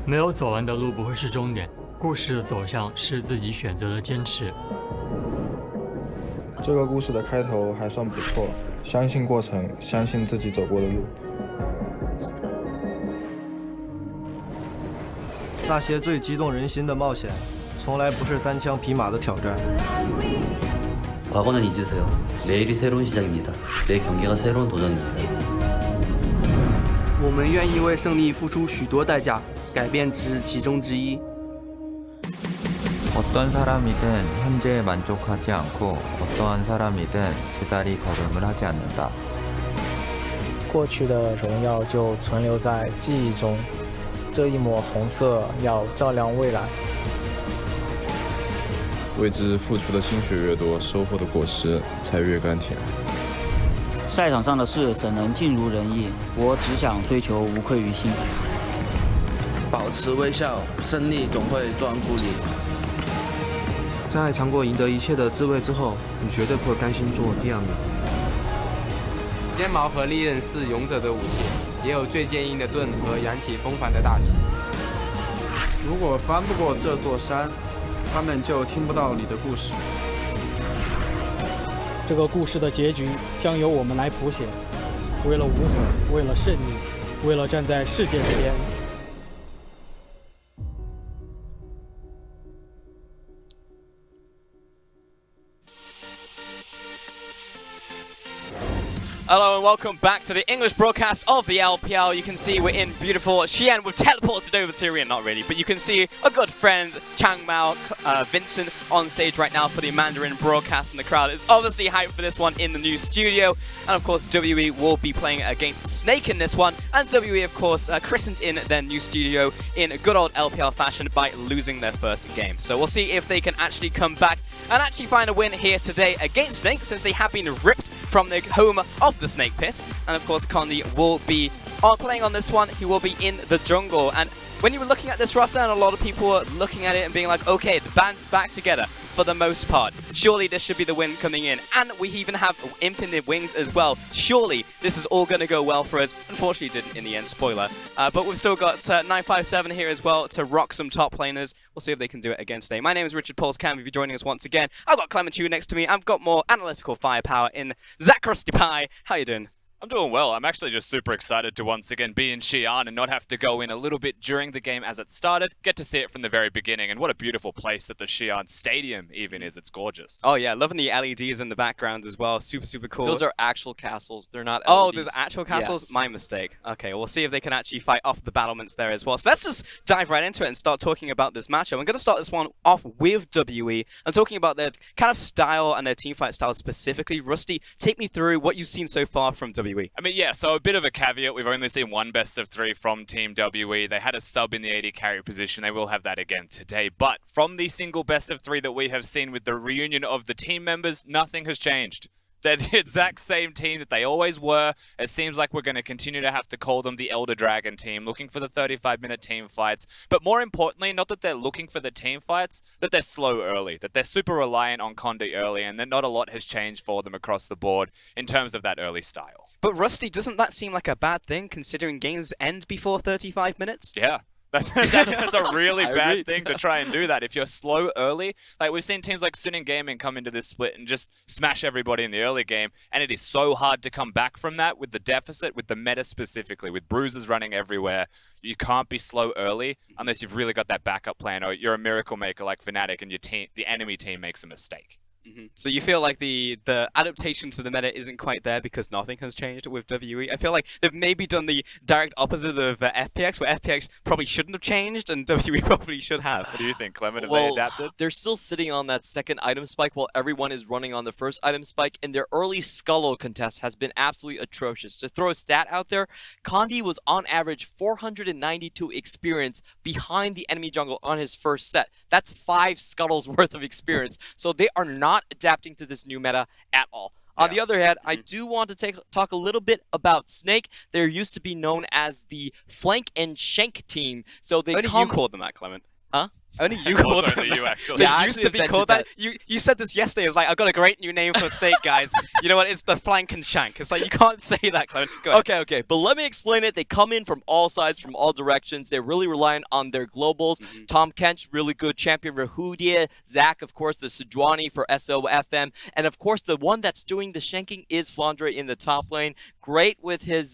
没有走完的路不会是终点，故事的走向是自己选择的坚持。这个故事的开头还算不错，相信过程，相信自己走过的路。那些最激动人心的冒险，从来不是单枪匹马的挑战。 과거는 잊으세요. 내일이 새로운 시작입니다. 내 경기가 새로운 도전입니다. 我们愿意为胜利付出许多代价，改变只是其中之一。 어떤 사람이든 현재에 만족하지 않고 어떠한 사람이든 제자리 걸음을 하지 않는다. 过去的荣耀就存留在记忆中，这一抹红色要照亮未来。 为之付出的心血越多，收获的果实才越甘甜。赛场上的事怎能尽如人意？我只想追求无愧于心。保持微笑，胜利总会专顾你。在尝过赢得一切的滋味之后，你绝对不会甘心做第二名。尖矛和利刃是勇者的武器，也有最坚硬的盾和扬起风帆的大旗。如果翻不过这座山， 他们就听不到你的故事。这个故事的结局将由我们来谱写。为了无悔，为了胜利，为了站在世界这边。 Hello and welcome back to the English broadcast of the LPL. You can see we're in beautiful Xi'an. We've teleported over to Tyrion, not really, but you can see a good friend, Chang Mao, Vincent, on stage right now for the Mandarin broadcast, and the crowd is obviously hyped for this one in the new studio. And of course, WE will be playing against Snake in this one, and WE, of course, christened in their new studio in good old LPL fashion by losing their first game. So we'll see if they can actually come back and actually find a win here today against Snake, since they have been ripped from the home of the Snake Pit. And of course, Condi will be playing on this one. He will be in the jungle. And when you were looking at this roster, and a lot of people were looking at it and being like, okay, the band's back together for the most part. Surely this should be the win coming in. And we even have Infinite Wings as well. Surely this is all going to go well for us. Unfortunately, it didn't in the end, spoiler. But we've still got 957 here as well to rock some top laners. We'll see if they can do it again today. My name is Richard Polscam. If you're joining us once again, I've got Clement Chu next to me. I've got more analytical firepower in Zach Rusty Pie. How you doing? I'm doing well. I'm actually just super excited to once again be in Xi'an and not have to go in a little bit during the game as it started. Get to see it from the very beginning, and what a beautiful place that the Xi'an Stadium even is. It's gorgeous. Oh yeah, loving the LEDs in the background as well. Super, super cool. Those are actual castles. They're not LEDs. Oh, there's actual castles? Yes. My mistake. Okay, we'll see if they can actually fight off the battlements there as well. So let's just dive right into it and start talking about this matchup. I'm going to start this one off with WE and talking about their kind of style and their teamfight style specifically. Rusty, take me through what you've seen so far from WE. I mean, yeah, so a bit of a caveat. We've only seen one best of 3 from Team WE. They had a sub in the AD carry position. They will have that again today. But from the single best of 3 that we have seen with the reunion of the team members, nothing has changed. They're the exact same team that they always were. It seems like we're going to continue to have to call them the Elder Dragon team, looking for the 35-minute team fights. But more importantly, not that they're looking for the team fights, that they're slow early, that they're super reliant on Condi early, and that not a lot has changed for them across the board in terms of that early style. But Rusty, doesn't that seem like a bad thing, considering games end before 35 minutes? Yeah. That's a really bad thing to try and do that. If you're slow early, like we've seen teams like Suning Gaming come into this split and just smash everybody in the early game, and it is so hard to come back from that with the deficit, with the meta specifically, with bruises running everywhere. You can't be slow early unless you've really got that backup plan, or you're a miracle maker like Fnatic and your team, the enemy team makes a mistake. So you feel like the adaptation to the meta isn't quite there because nothing has changed with WE? I feel like they've maybe done the direct opposite of FPX, where FPX probably shouldn't have changed and WE probably should have. What do you think, Clement? Have they adapted? They're still sitting on that second item spike while everyone is running on the first item spike, and their early Scullo contest has been absolutely atrocious. To throw a stat out there, Condi was on average 492 experience behind the enemy jungle on his first set. That's 5 Scuttles worth of experience. So they are not adapting to this new meta at all. On the other hand, I do want to talk a little bit about Snake. They used to be known as the Flank and Shank team. So they What do you call them that, Clement? Huh? Only you called Also them. only you, actually. Yeah, I it used to actually be called invented that. You said this yesterday. It's like, I've got a great new name for Snake, guys. You know what? It's the Flank and Shank. It's like, you can't say that, Clement. Go ahead. Okay, but let me explain it. They come in from all sides, from all directions. They're really relying on their globals. Tom Kench, really good champion Rahudie. Zach, of course, the Sejuani for SOFM. And of course, the one that's doing the shanking is Flandre in the top lane. Great with his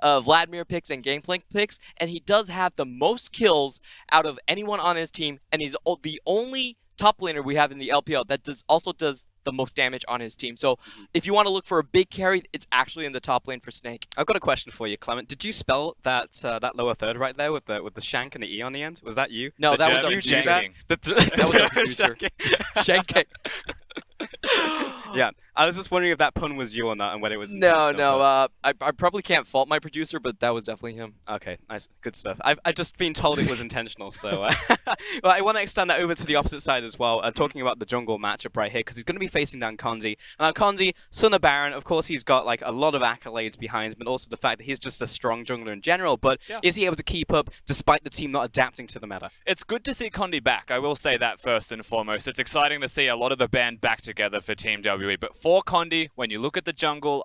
Vladimir picks and Gangplank picks. And he does have the most kills out of anyone on his team. And he's the only top laner we have in the LPL that also does the most damage on his team. So if you want to look for a big carry, it's actually in the top lane for Snake. I've got a question for you, Clement. Did you spell that lower third right there with the shank and the E on the end? Was that you? No, that was our producer. That was our producer. Shanking. Yeah, I was just wondering if that pun was you or not, and whether it was No. I probably can't fault my producer, but that was definitely him. Okay, nice, good stuff. I've just been told it was intentional, so well, I want to extend that over to the opposite side as well, talking about the jungle matchup right here, because he's going to be facing down Kondi. And Kondi, son of Baron, of course, he's got like a lot of accolades behind him, and also the fact that he's just a strong jungler in general. But is he able to keep up despite the team not adapting to the meta? It's good to see Kondi back. I will say that first and foremost. It's exciting to see a lot of the band back together for Team WE. But for Kondi, when you look at the jungle,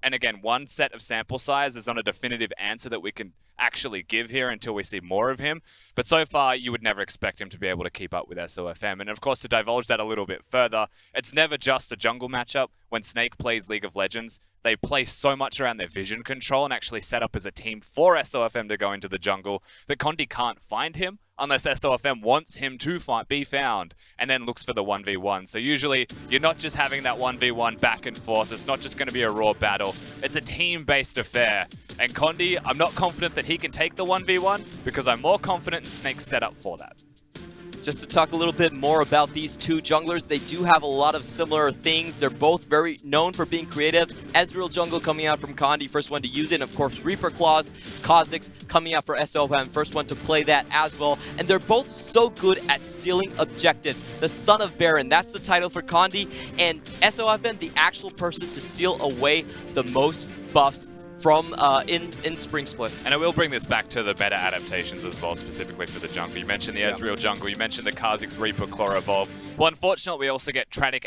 and again, one set of sample size is not a definitive answer that we can actually give here until we see more of him. But so far, you would never expect him to be able to keep up with SOFM. And of course, to divulge that a little bit further, it's never just a jungle matchup. When Snake plays League of Legends, they play so much around their vision control and actually set up as a team for SOFM to go into the jungle that Kondi can't find him unless SOFM wants him to be found and then looks for the 1v1. So usually, you're not just having that 1v1 back and forth. It's not just going to be a raw battle. It's a team-based affair. And Kondi, I'm not confident that he can take the 1v1 because I'm more confident in Snake's setup for that. Just to talk a little bit more about these two junglers, they do have a lot of similar things. They're both very known for being creative. Ezreal jungle coming out from Kondi, first one to use it. And of course, Reaper Claws, Kha'Zix coming out for SOFM, first one to play that as well. And they're both so good at stealing objectives. The Son of Baron, that's the title for Kondi. And SOFM, the actual person to steal away the most buffs from in Spring Split. And I will bring this back to the meta adaptations as well, specifically for the jungle. You mentioned the Ezreal jungle, you mentioned the Kha'Zix Reaper Claw Evolve. Well, unfortunately, we also get tragic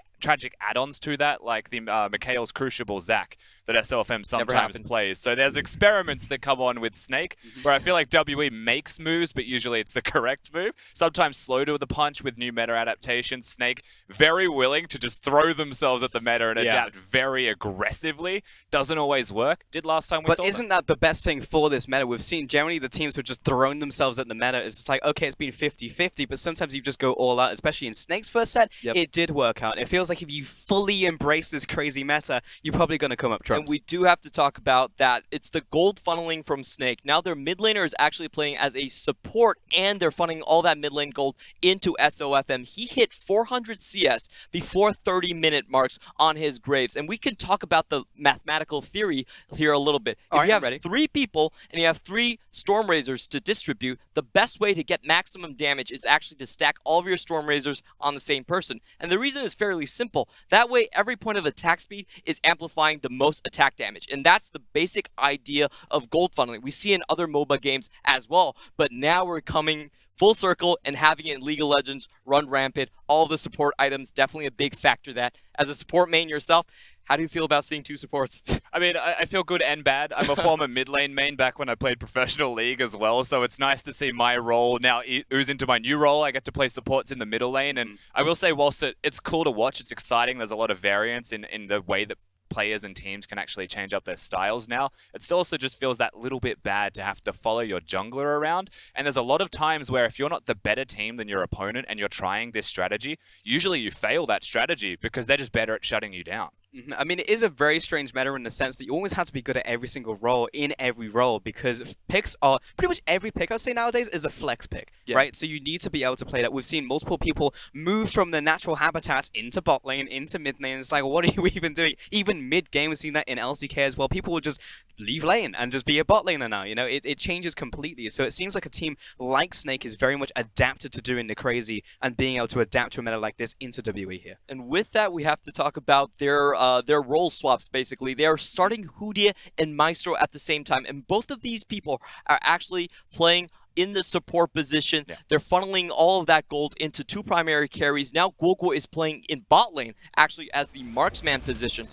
add-ons to that, like the Mikhail's Crucible Zac that SOFM sometimes plays. So there's experiments that come on with Snake, where I feel like WE makes moves, but usually it's the correct move. Sometimes slow to the punch with new meta adaptations. Snake, very willing to just throw themselves at the meta and adapt very aggressively. Doesn't always work. Did last time we saw But isn't that the best thing for this meta? We've seen generally the teams who have just thrown themselves at the meta. It's just like, okay, it's been 50-50, but sometimes you just go all out, especially in Snake's first set. It did work out. It feels like if you fully embrace this crazy meta, you're probably going to come up trumps. And we do have to talk about that. It's the gold funneling from Snake. Now their mid laner is actually playing as a support, and they're funneling all that mid lane gold into SOFM. He hit 400 CS before 30-minute marks on his Graves. And we can talk about the mathematical theory here a little bit. If you have 3 people and you have 3 Storm Razors to distribute, the best way to get maximum damage is actually to stack all of your Storm Razors on the same person. And the reason is fairly simple. That way, every point of attack speed is amplifying the most attack damage. And that's the basic idea of gold funneling. We see in other MOBA games as well, but now we're coming full circle and having it in League of Legends run rampant. All the support items, definitely a big factor that. As a support main yourself, how do you feel about seeing 2 supports? I mean, I feel good and bad. I'm a former mid lane main back when I played professional league as well, so it's nice to see my role now ooze into my new role. I get to play supports in the middle lane, and I will say, whilst it's cool to watch, it's exciting, there's a lot of variance in the way that players and teams can actually change up their styles now. It still also just feels that little bit bad to have to follow your jungler around. And there's a lot of times where if you're not the better team than your opponent and you're trying this strategy, usually you fail that strategy because they're just better at shutting you down. I mean, it is a very strange meta in the sense that you always have to be good at every single role in every role, because picks are pretty much every pick I'd say nowadays is a flex pick, right? So you need to be able to play that. We've seen multiple people move from their natural habitats into bot lane, into mid lane. It's like, what are you even doing? Even mid game, we've seen that in LCK as well. People will just leave lane and just be a bot laner now. You know, it changes completely. So it seems like a team like Snake is very much adapted to doing the crazy and being able to adapt to a meta like this into WE here. And with that, we have to talk about their role swaps, basically. They are starting Hoodia and Maestro at the same time, and both of these people are actually playing in the support position. They're funneling all of that gold into 2 primary carries. Now Guoguo is playing in bot lane, actually as the marksman position.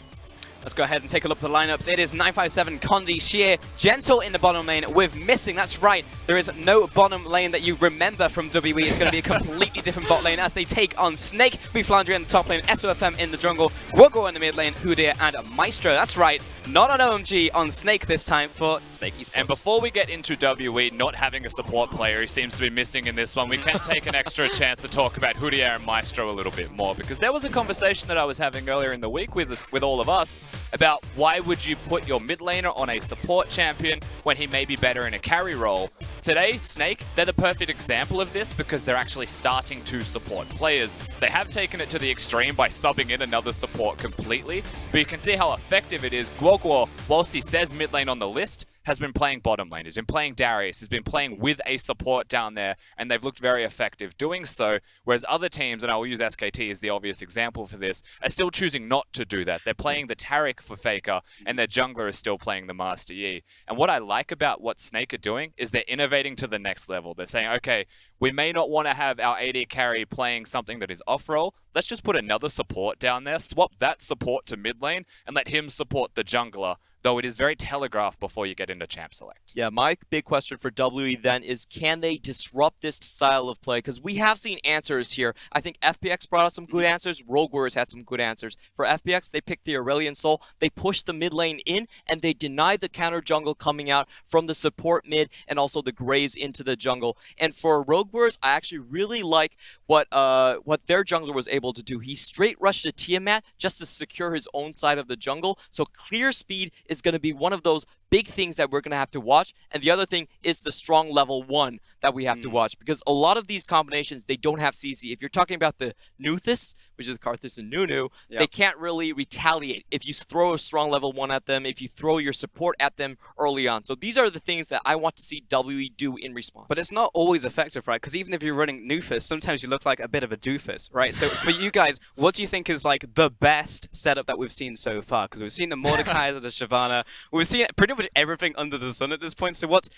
Let's go ahead and take a look at the lineups. It is 957, Condi, Sheer, Gentle in the bottom lane with Missing. That's right, there is no bottom lane that you remember from WE. It's going to be a completely different bot lane as they take on Snake, Flandria in the top lane, SOFM in the jungle, Guoguo in the mid lane, Hudir and Maestro. That's right, not an OMG on Snake this time for Snake Esports. And before we get into WE not having a support player who seems to be missing in this one, we can take an extra chance to talk about Hudir and Maestro a little bit more, because there was a conversation that I was having earlier in the week with all of us about why would you put your mid laner on a support champion when he may be better in a carry role. Today, Snake, they're the perfect example of this because they're actually starting to support players. They have taken it to the extreme by subbing in another support completely, but you can see how effective it is. Guoguo, whilst he says mid lane on the list, has been playing bottom lane. He's been playing Darius. He's been playing with a support down there, and they've looked very effective doing so, whereas other teams, and I will use SKT as the obvious example for this, are still choosing not to do that. They're playing the Taric for FLICKR, and their jungler is still playing the Master Yi. And what I like about what Snake are doing is they're innovating to the next level. They're saying, okay, we may not want to have our AD carry playing something that is off-role. Let's just put another support down there, swap that support to mid lane, and let him support the jungler, though it is very telegraphed before you get into champ select. Yeah, my big question for WE then is, can they disrupt this style of play? Because we have seen answers here. I think FPX brought out some good answers. Rogue Warriors had some good answers. For FPX, they picked the Aurelion Soul. They pushed the mid lane in, and they denied the counter jungle coming out from the support mid and also the Graves into the jungle. And for Rogue Warriors, I actually really like what their jungler was able to do. He straight rushed to Tiamat just to secure his own side of the jungle. So clear speed is going to be one of those big things that we're going to have to watch. And the other thing is the strong level 1 that we have to watch, because a lot of these combinations, they don't have CC. If you're talking about the Nuthis, which is Karthus and Nunu, they can't really retaliate if you throw a strong level 1 at them, if you throw your support at them early on. So these are the things that I want to see WE do in response. But it's not always effective, right? Because even if you're running Nuthis, sometimes you look like a bit of a doofus, right? So for you guys, what do you think is like the best setup that we've seen so far? Because we've seen the Mordekaiser, the Shyvana, we've seen pretty much everything under the sun at this point. So what's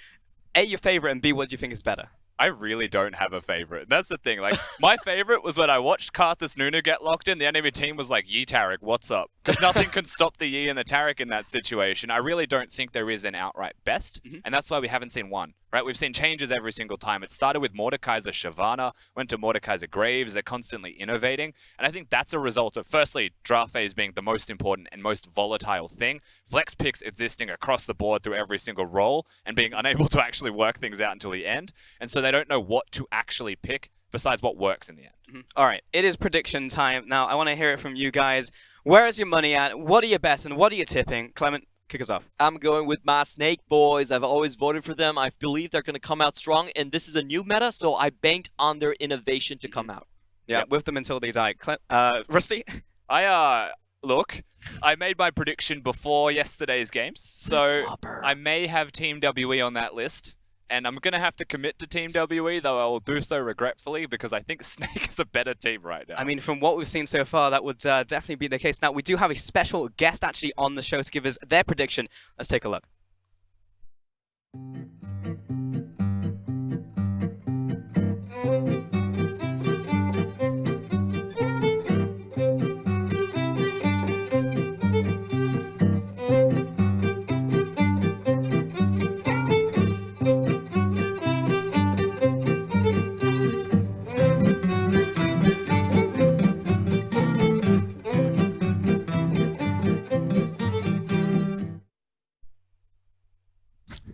A, your favorite, and B, what do you think is better? I really don't have a favorite. That's the thing. Like, my favorite was when I watched Karthus Nunu get locked in. The enemy team was like, Yi Taric, what's up? Because nothing can stop the Yi and the Taric in that situation. I really don't think there is an outright best, and that's why we haven't seen one. Right? We've seen changes every single time. It started with Mordekaiser Shyvana, went to Mordekaiser Graves. They're constantly innovating, and I think that's a result of, firstly, draft phase being the most important and most volatile thing, flex picks existing across the board through every single role, and being unable to actually work things out until the end, and so they don't know what to actually pick besides what works in the end. All right, it is prediction time. Now, I want to hear it from you guys. Where is your money at? What are you betting? What are you tipping? Clement, kick us off. I'm going with my Snake boys. I've always voted for them. I believe they're going to come out strong, and this is a new meta, so I banked on their innovation to come out. Yeah, with them until they die. Rusty? Look, I made my prediction before yesterday's games, so I may have Team WE on that list. And I'm going to have to commit to Team WE, though I will do so regretfully, because I think Snake is a better team right now. I mean, from what we've seen so far, that would definitely be the case. Now, we do have a special guest actually on the show to give us their prediction. Let's take a look.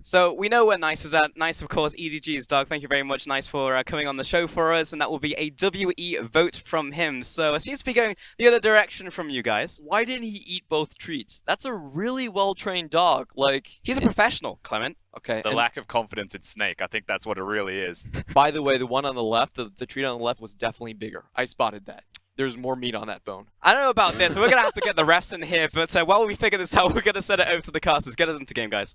So we know where Nice is at. Nice, of course, EDG's dog. Thank you very much, Nice, for coming on the show for us. And that will be a WE vote from him. So it seems to be going the other direction from you guys. Why didn't he eat both treats? That's a really well-trained dog. Like, he's a professional, Clement. Okay. The lack of confidence in Snake, I think that's what it really is. By the way, the one on the left, the treat on the left was definitely bigger. I spotted that. There's more meat on that bone. I don't know about this. We're going to have to get the refs in here. But while we figure this out, we're going to send it over to the casters. Get us into game, guys.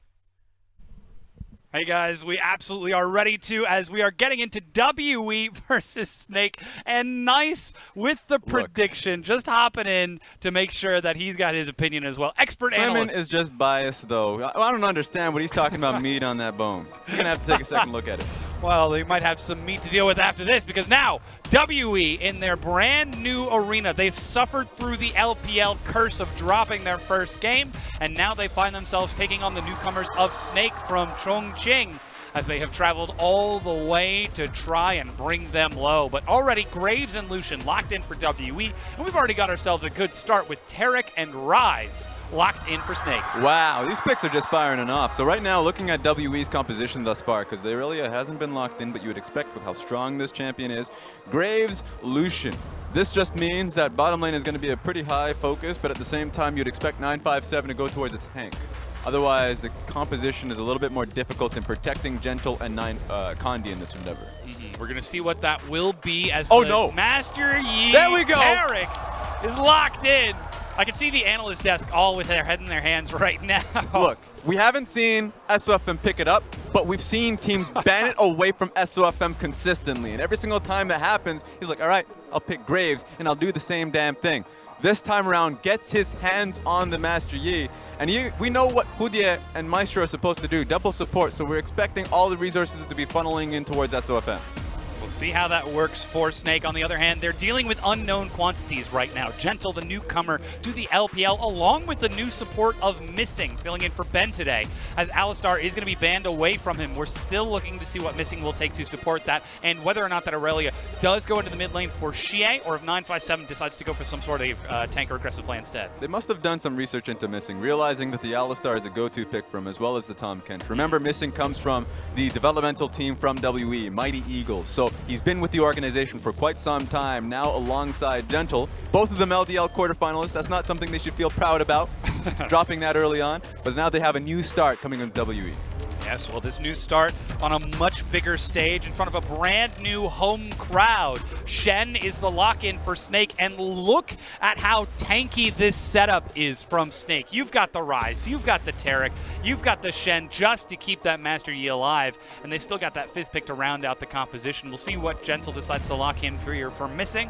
Hey guys, we absolutely are ready to, as we are getting into WE versus Snake, and Nice with the prediction, just hopping in to make sure that he's got his opinion as well. Expert analyst. Clement is just biased though. I don't understand what he's talking about meat on that bone. You're gonna have to take a second look at it. Well, they might have some meat to deal with after this, because now WE in their brand new arena, they've suffered through the LPL curse of dropping their first game, and now they find themselves taking on the newcomers of Snake from Chongqing, as they have traveled all the way to try and bring them low. But already Graves and Lucian locked in for WE, and we've already got ourselves a good start with Tarek and Rise locked in for Snake. Wow, these picks are just firing off. So right now, looking at WE's composition thus far, because they really hasn't been locked in, but you would expect with how strong this champion is. Graves, Lucian. This just means that bottom lane is going to be a pretty high focus, but at the same time, you'd expect 957 to go towards a tank. Otherwise, the composition is a little bit more difficult in protecting Gentle and Condi in this endeavor. We're going to see what that will be as Master Yi There we go. Tarek is locked in. I can see the analyst desk all with their head in their hands right now. Look, we haven't seen SOFM pick it up, but we've seen teams ban it away from SOFM consistently. And every single time that happens, he's like, all right, I'll pick Graves, and I'll do the same damn thing. This time around, gets his hands on the Master Yi. And we know what Hudie and Maestro are supposed to do, double support, so we're expecting all the resources to be funneling in towards SOFM. We'll see how that works for Snake. On the other hand, they're dealing with unknown quantities right now. Gentle, the newcomer to the LPL, along with the new support of Missing, filling in for Ben today. As Alistar is going to be banned away from him, we're still looking to see what Missing will take to support that, and whether or not that Aurelia does go into the mid lane for Xie, or if 957 decides to go for some sort of tank or aggressive play instead. They must have done some research into Missing, realizing that the Alistar is a go-to pick for him, as well as the Tom Kent. Remember, Missing comes from the developmental team from WE, Mighty Eagles. So he's been with the organization for quite some time, now alongside Gentle. Both of them LDL quarterfinalists. That's not something they should feel proud about, dropping that early on. But now they have a new start coming in WE. Yes, well, this new start on a much bigger stage in front of a brand new home crowd. Shen is the lock-in for Snake, and look at how tanky this setup is from Snake. You've got the Rise, you've got the Tarek, you've got the Shen just to keep that Master Yi alive, and they still got that 5th pick to round out the composition. We'll see what Gentle decides to lock in for Missing,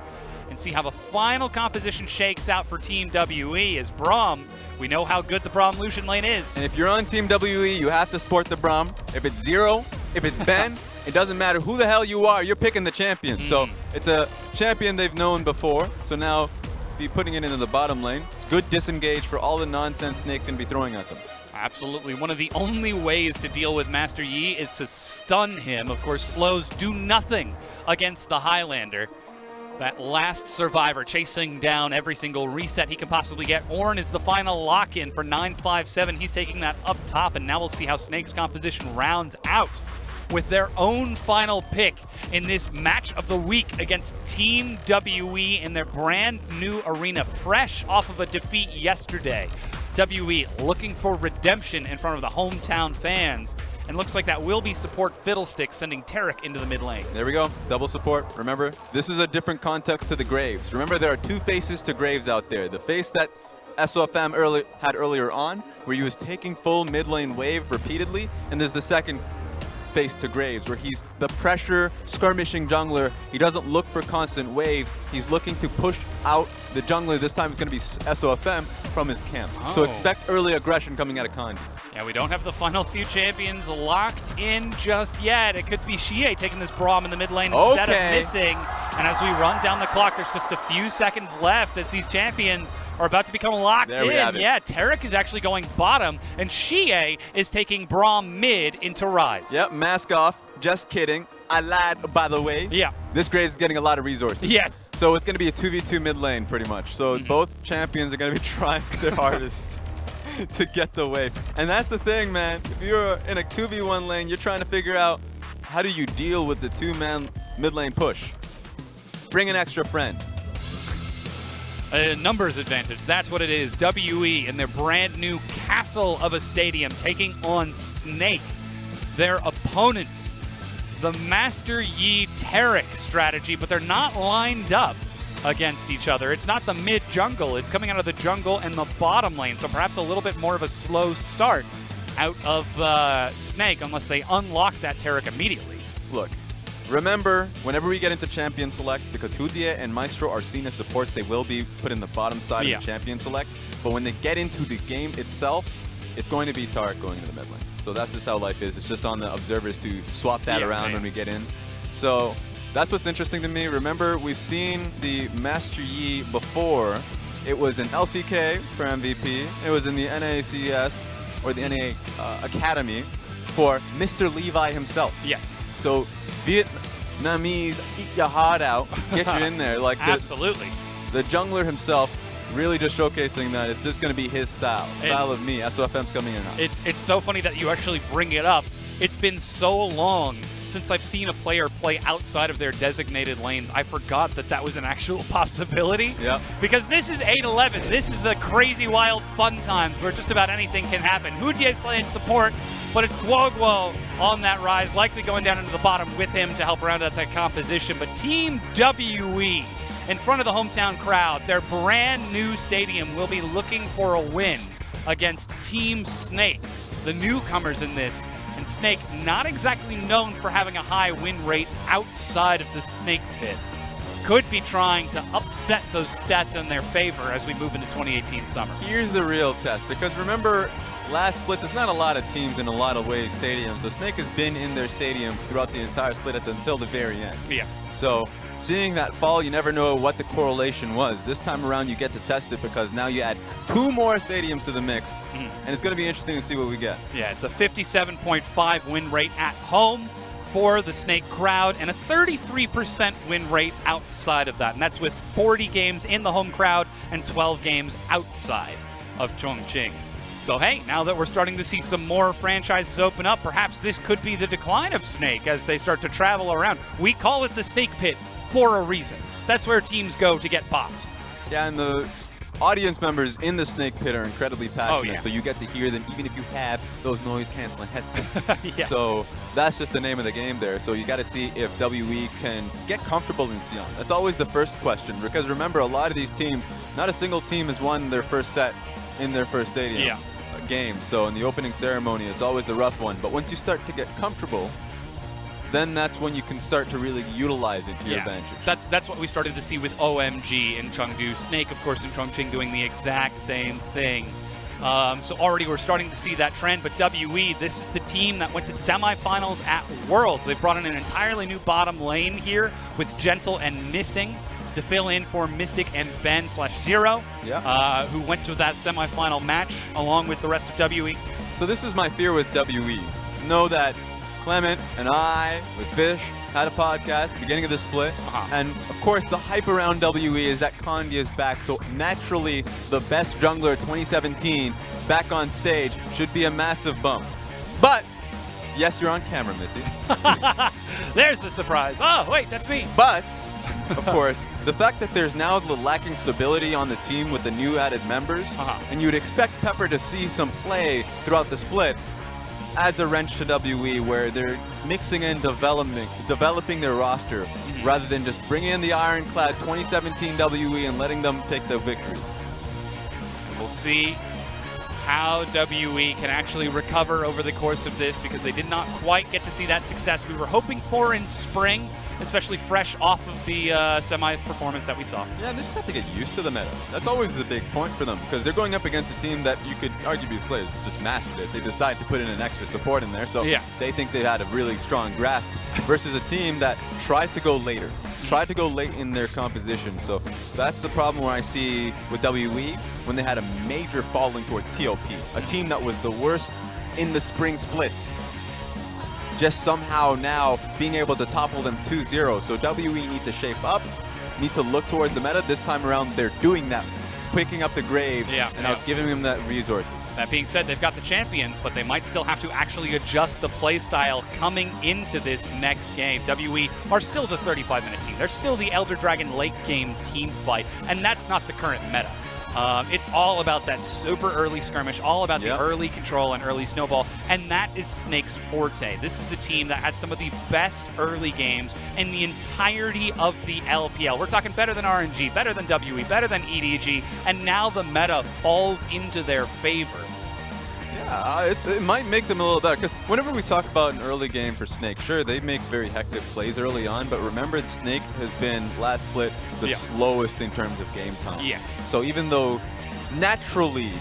and see how the final composition shakes out for Team WE as Braum. We know how good the Braum Lucian lane is. And if you're on Team WE, you have to support the Braum. If it's Zero, if it's Ben, it doesn't matter who the hell you are, you're picking the champion. So it's a champion they've known before. So now be putting it into the bottom lane. It's good disengage for all the nonsense Snake's gonna be throwing at them. Absolutely. One of the only ways to deal with Master Yi is to stun him. Of course, slows do nothing against the Highlander. That last survivor chasing down every single reset he can possibly get. Ornn is the final lock-in for 957. He's taking that up top, and now we'll see how Snake's composition rounds out with their own final pick in this match of the week against Team WE in their brand new arena, fresh off of a defeat yesterday. WE looking for redemption in front of the hometown fans. And looks like that will be support Fiddlestick, sending Tarek into the mid lane. There we go, double support. Remember, this is a different context to the Graves. Remember, there are two faces to Graves out there. The face that SOFM had earlier on, where he was taking full mid lane wave repeatedly, and there's the second face to Graves, where he's the pressure skirmishing jungler. He doesn't look for constant waves. He's looking to push out the jungler. This time it's going to be SOFM from his camp. So expect early aggression coming out of Condi. Yeah, we don't have the final few champions locked in just yet. It could be Xie taking this Braum in the mid lane instead of Missing. And as we run down the clock, there's just a few seconds left as these champions are about to become locked in. Yeah, Tarek is actually going bottom, and Xie is taking Braum mid into Rise. Yep, mask off. Just kidding. I lied, by the way. Yeah. This Graves is getting a lot of resources. Yes. So it's going to be a 2v2 mid lane, pretty much. So both champions are going to be trying their hardest to get the wave. And that's the thing, man. If you're in a 2v1 lane, you're trying to figure out how do you deal with the two-man mid lane push. Bring an extra friend. A numbers advantage, that's what it is. WE in their brand new castle of a stadium taking on Snake. Their opponents, the Master Yi Tarek strategy, but they're not lined up against each other. It's not the mid jungle, it's coming out of the jungle and the bottom lane, so perhaps a little bit more of a slow start out of Snake unless they unlock that Tarek immediately. Look, remember, whenever we get into Champion Select, because Hudie and Maestro are seen as supports, they will be put in the bottom side of the Champion Select, but when they get into the game itself, it's going to be Tarek going into the mid lane. So that's just how life is. It's just on the observers to swap that around when we get in. So that's what's interesting to me. Remember, we've seen the Master Yi before. It was in LCK for MVP. It was in the NACS, or the NA Academy, for Mr. Levi himself. Yes. So Vietnamese, eat your heart out, get you in there. Like Absolutely. The jungler himself, really just showcasing that it's just going to be his style of me. SOFM's coming in hot. It's so funny that you actually bring it up. It's been so long since I've seen a player play outside of their designated lanes. I forgot that that was an actual possibility. Yeah. Because this is 8-11. This is the crazy, wild, fun times where just about anything can happen. Houtier's playing support, but it's Guoguo on that rise, likely going down into the bottom with him to help round out that composition. But Team WE, in front of the hometown crowd, their brand new stadium, will be looking for a win against Team Snake, the newcomers in this. And Snake, not exactly known for having a high win rate outside of the Snake pit, could be trying to upset those stats in their favor as we move into 2018 summer. Here's the real test, because remember, last split, there's not a lot of teams in a lot of ways stadium, so Snake has been in their stadium throughout the entire split until the very end. Yeah. So seeing that fall, you never know what the correlation was. This time around, you get to test it because now you add 2 more stadiums to the mix, and it's going to be interesting to see what we get. Yeah, it's a 57.5 win rate at home for the Snake crowd and a 33% win rate outside of that. And that's with 40 games in the home crowd and 12 games outside of Chongqing. So hey, now that we're starting to see some more franchises open up, perhaps this could be the decline of Snake as they start to travel around. We call it the Snake Pit for a reason. That's where teams go to get popped. Yeah, and the audience members in the Snake Pit are incredibly passionate, so you get to hear them even if you have those noise-canceling headsets. Yes. So that's just the name of the game there. So you got to see if WE can get comfortable in Sion. That's always the first question, because remember, a lot of these teams, not a single team has won their first set in their first stadium game. So in the opening ceremony, it's always the rough one. But once you start to get comfortable, then that's when you can start to really utilize it to your advantage. That's what we started to see with OMG in Chengdu. Snake, of course, in Chongqing doing the exact same thing. So already we're starting to see that trend, but WE, this is the team that went to semifinals at Worlds. They've brought in an entirely new bottom lane here with Gentle and Missing to fill in for Mystic and Ben/Zero, who went to that semifinal match along with the rest of WE. So this is my fear with WE. Know that Clement and I, with Fish, had a podcast beginning of the split, and of course the hype around WE is that Kondi is back, so naturally the best jungler 2017 back on stage should be a massive bump. But yes, you're on camera, Missy. There's the surprise. Oh wait, that's me. But of course, the fact that there's now the lacking stability on the team with the new added members, and you'd expect Pepper to see some play throughout the split, adds a wrench to WE where they're mixing in developing their roster rather than just bringing in the ironclad 2017 WE and letting them take the victories. We'll see how WE can actually recover over the course of this, because they did not quite get to see that success we were hoping for in spring, especially fresh off of the semi-performance that we saw. Yeah, they just have to get used to the meta. That's always the big point for them, because they're going up against a team that you could arguably say has just mastered it. They decide to put in an extra support in there, so they think they had a really strong grasp versus a team that tried to go later, tried to go late in their composition. So that's the problem where I see with WE when they had a major falling towards TOP, a team that was the worst in the spring split. Just somehow now being able to topple them 2-0. So WE need to shape up, need to look towards the meta. This time around, they're doing that, picking up the Graves and now giving them that resources. That being said, they've got the champions, but they might still have to actually adjust the playstyle coming into this next game. WE are still the 35-minute team. They're still the Elder Dragon late game team fight, and that's not the current meta. It's all about that super early skirmish, all about the early control and early snowball, and that is Snake's forte. This is the team that had some of the best early games in the entirety of the LPL. We're talking better than RNG, better than WE, better than EDG, and now the meta falls into their favor. Yeah, it might make them a little better, because whenever we talk about an early game for Snake, sure, they make very hectic plays early on, but remember, Snake has been, last split, the slowest in terms of game time. Yes. So even though naturally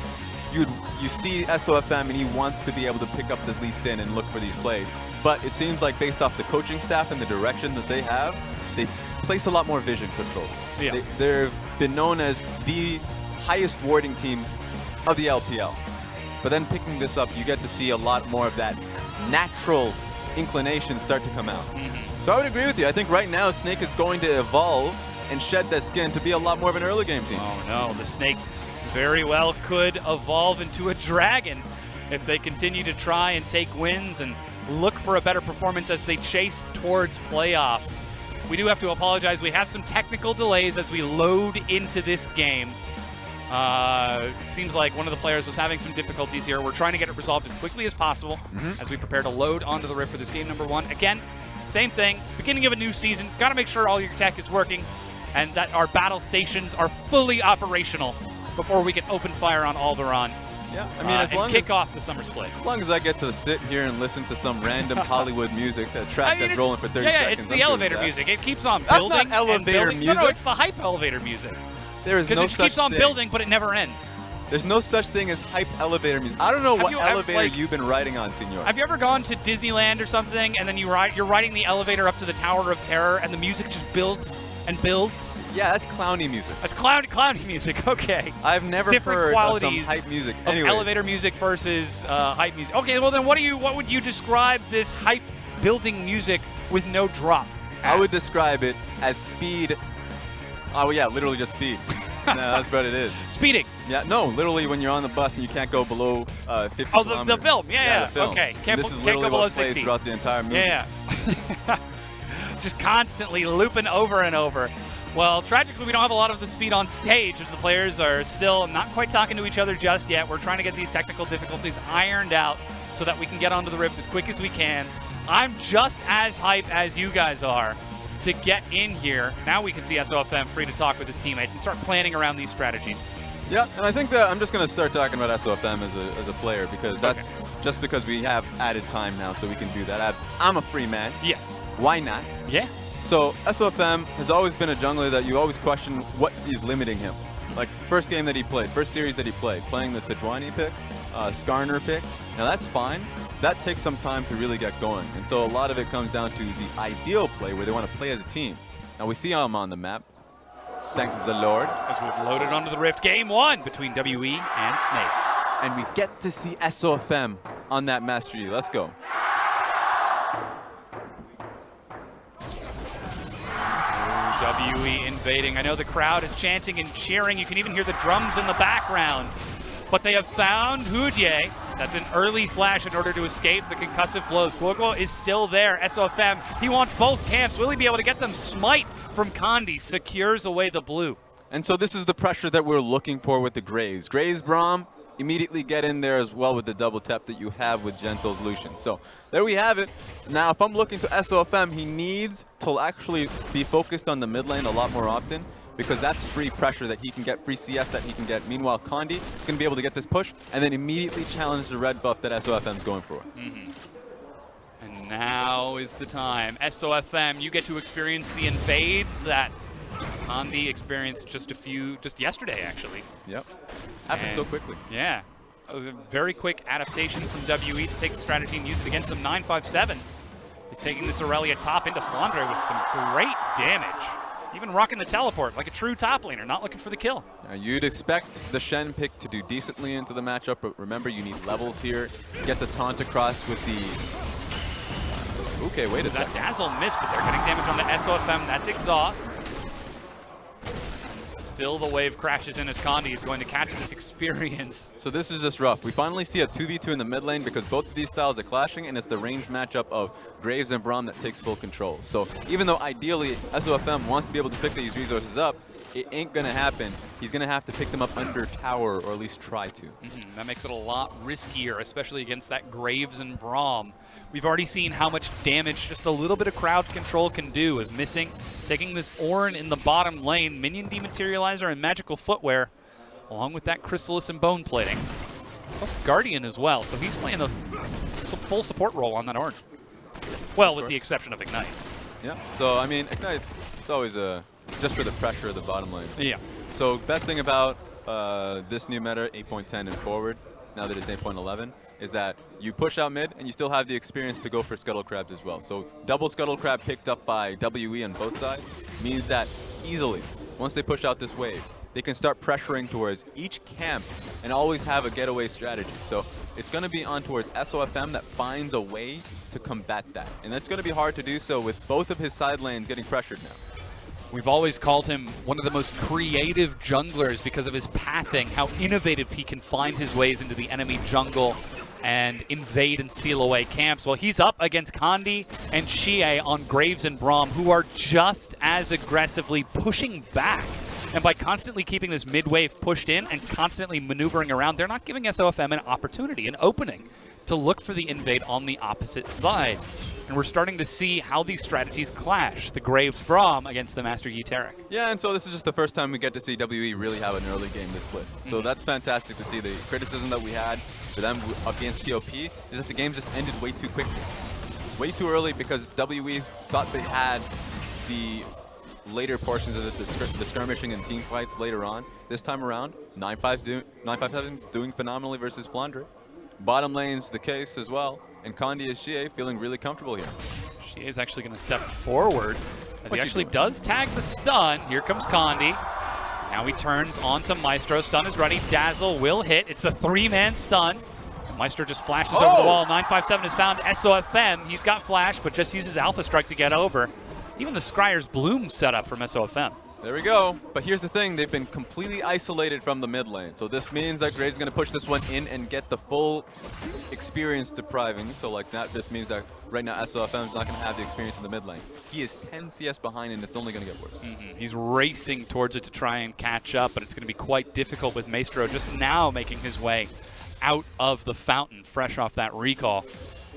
you see SOFM and he wants to be able to pick up the Lee Sin and look for these plays. But it seems like based off the coaching staff and the direction that they have, they place a lot more vision control. Yeah. They've been known as the highest warding team of the LPL. But then picking this up, you get to see a lot more of that natural inclination start to come out. So I would agree with you. I think right now Snake is going to evolve and shed that skin to be a lot more of an early game team. Oh no, the Snake very well could evolve into a dragon if they continue to try and take wins and look for a better performance as they chase towards playoffs. We do have to apologize. We have some technical delays as we load into this game. Seems like one of the players was having some difficulties here. We're trying to get it resolved as quickly as possible as we prepare to load onto the Rift for this game number 1. Again, same thing, beginning of a new season. Got to make sure all your tech is working and that our battle stations are fully operational before we can open fire on Alderaan. Yeah, I mean, as long kick off the summer split. As long as I get to sit here and listen to some random Hollywood music, that track that's rolling for 30 seconds. Yeah, it's the elevator music. It keeps on that's building. Not elevator and music. No, it's the hype elevator music. There is no such thing. Because it keeps on building, but it never ends. There's no such thing as hype elevator music. I don't know what elevator you've been riding on, Senor. Have you ever gone to Disneyland or something, and then you're riding the elevator up to the Tower of Terror, and the music just builds and builds? Yeah, that's clowny music. That's clowny music. Okay. I've never heard of some hype music. Anyway, elevator music versus hype music. Okay, well then, what would you describe this hype building music with no drop as? I would describe it as speed. Oh yeah, literally just speed. No, that's what it is. Speeding. Yeah, no, literally when you're on the bus and you can't go below 50 kilometers. The film. Yeah. The film. Okay. Can't go below 60 throughout the entire movie. Yeah. Just constantly looping over and over. Well, tragically, we don't have a lot of the speed on stage as the players are still not quite talking to each other just yet. We're trying to get these technical difficulties ironed out so that we can get onto the Rift as quick as we can. I'm just as hyped as you guys are to get in here. Now we can see SOFM free to talk with his teammates and start planning around these strategies. Yeah, and I think that I'm just going to start talking about SOFM as a player because that's just because we have added time now so we can do that. I'm a free man. Yes. Why not? Yeah. So SOFM has always been a jungler that you always question what is limiting him. Like first game that he played, first series that he played, playing the Sejuani pick, Skarner pick. Now that's fine. That takes some time to really get going. And so a lot of it comes down to the ideal play where they want to play as a team. Now we see him on the map. Thank the Lord. As we've loaded onto the Rift, game 1 between WE and Snake. And we get to see SOFM on that Master Yi. Let's go. WE invading. I know the crowd is chanting and cheering. You can even hear the drums in the background. But they have found Hujie. That's an early flash in order to escape the concussive blows. Guoguo is still there. SOFM, he wants both camps. Will he be able to get them? Smite from Kandi secures away the blue. And so this is the pressure that we're looking for with the Graves. Graves, Braum, immediately get in there as well with the double tap that you have with Gentle's Lucian. So there we have it. Now, if I'm looking to SOFM, he needs to actually be focused on the mid lane a lot more often because that's free pressure that he can get, free CS that he can get. Meanwhile, Kandi is going to be able to get this push and then immediately challenge the red buff that SOFM is going for. And now is the time. SOFM, you get to experience the invades that Kandi experienced just yesterday, actually. Yep. Happened so quickly. Yeah. A very quick adaptation from WE to take the strategy and use it against them. 957 is taking this Aurelia top into Flandre with some great damage. Even rocking the teleport like a true top laner, not looking for the kill. Now, you'd expect the Shen pick to do decently into the matchup, but remember you need levels here. Get the taunt across with the... Okay, wait a second. That Dazzle missed, but they're getting damage on the SOFM. That's Exhaust. Still the wave crashes in as Kandi is going to catch this experience. So this is just rough. We finally see a 2v2 in the mid lane because both of these styles are clashing and it's the range matchup of Graves and Braum that takes full control. So even though ideally SOFM wants to be able to pick these resources up, it ain't gonna happen. He's gonna have to pick them up under tower or at least try to. That makes it a lot riskier, especially against that Graves and Braum. We've already seen how much damage just a little bit of crowd control can do as missing. Taking this Ornn in the bottom lane, Minion Dematerializer and Magical Footwear, along with that Chrysalis and Bone Plating. Plus Guardian as well, so he's playing the full support role on that Ornn. Well, with the exception of Ignite. Yeah, so I mean, Ignite, it's always just for the pressure of the bottom lane. Yeah. So best thing about this new meta, 8.10 and forward, now that it's 8.11, is that you push out mid and you still have the experience to go for Scuttle Crabs as well. So double Scuttle Crab picked up by WE on both sides means that easily, once they push out this wave, they can start pressuring towards each camp and always have a getaway strategy. So it's going to be on towards SOFM that finds a way to combat that. And that's going to be hard to do so with both of his side lanes getting pressured now. We've always called him one of the most creative junglers because of his pathing, how innovative he can find his ways into the enemy jungle and invade and steal away camps. Well, he's up against Kandi and Xie on Graves and Braum, who are just as aggressively pushing back. And by constantly keeping this mid-wave pushed in and constantly maneuvering around, they're not giving SOFM an opportunity, an opening, to look for the invade on the opposite side. And we're starting to see how these strategies clash. The Graves Braum against the Master Yi Taric. Yeah, and so this is just the first time we get to see WE really have an early game this split. So that's fantastic to see. The criticism that we had for them against TOP is that the game just ended way too quickly. Way too early because WE thought they had the later portions of the skirmishing and team fights later on. This time around, 957 doing phenomenally versus Flandre. Bottom lane's the case as well, and Kandi is Xie feeling really comfortable here. Xie is actually going to step forward as he actually does tag the stun. Here comes Kandi. Now he turns onto Maestro. Stun is ready. Dazzle will hit. It's a 3-man stun. Maestro just flashes over the wall. 957 has found SOFM. He's got flash, but just uses Alpha Strike to get over. Even the Scryer's Bloom setup from SOFM. There we go. But here's the thing, they've been completely isolated from the mid lane. So this means that Graves is going to push this one in and get the full experience depriving. So like that just means that right now SOFM is not going to have the experience in the mid lane. He is 10 CS behind and it's only going to get worse. He's racing towards it to try and catch up, but it's going to be quite difficult with Maestro just now making his way out of the fountain, fresh off that recall.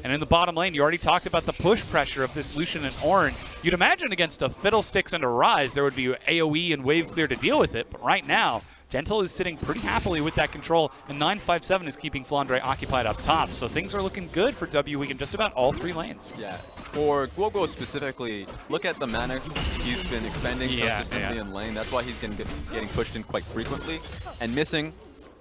And in the bottom lane, you already talked about the push pressure of this Lucian and Ornn. You'd imagine against a Fiddlesticks and a Ryze, there would be AoE and wave clear to deal with it. But right now, Gentle is sitting pretty happily with that control, and 957 is keeping Flandre occupied up top. So things are looking good for WE in just about all 3 lanes. Yeah. For Guoguo specifically, look at the mana he's been expending consistently in lane. That's why he's getting pushed in quite frequently. And missing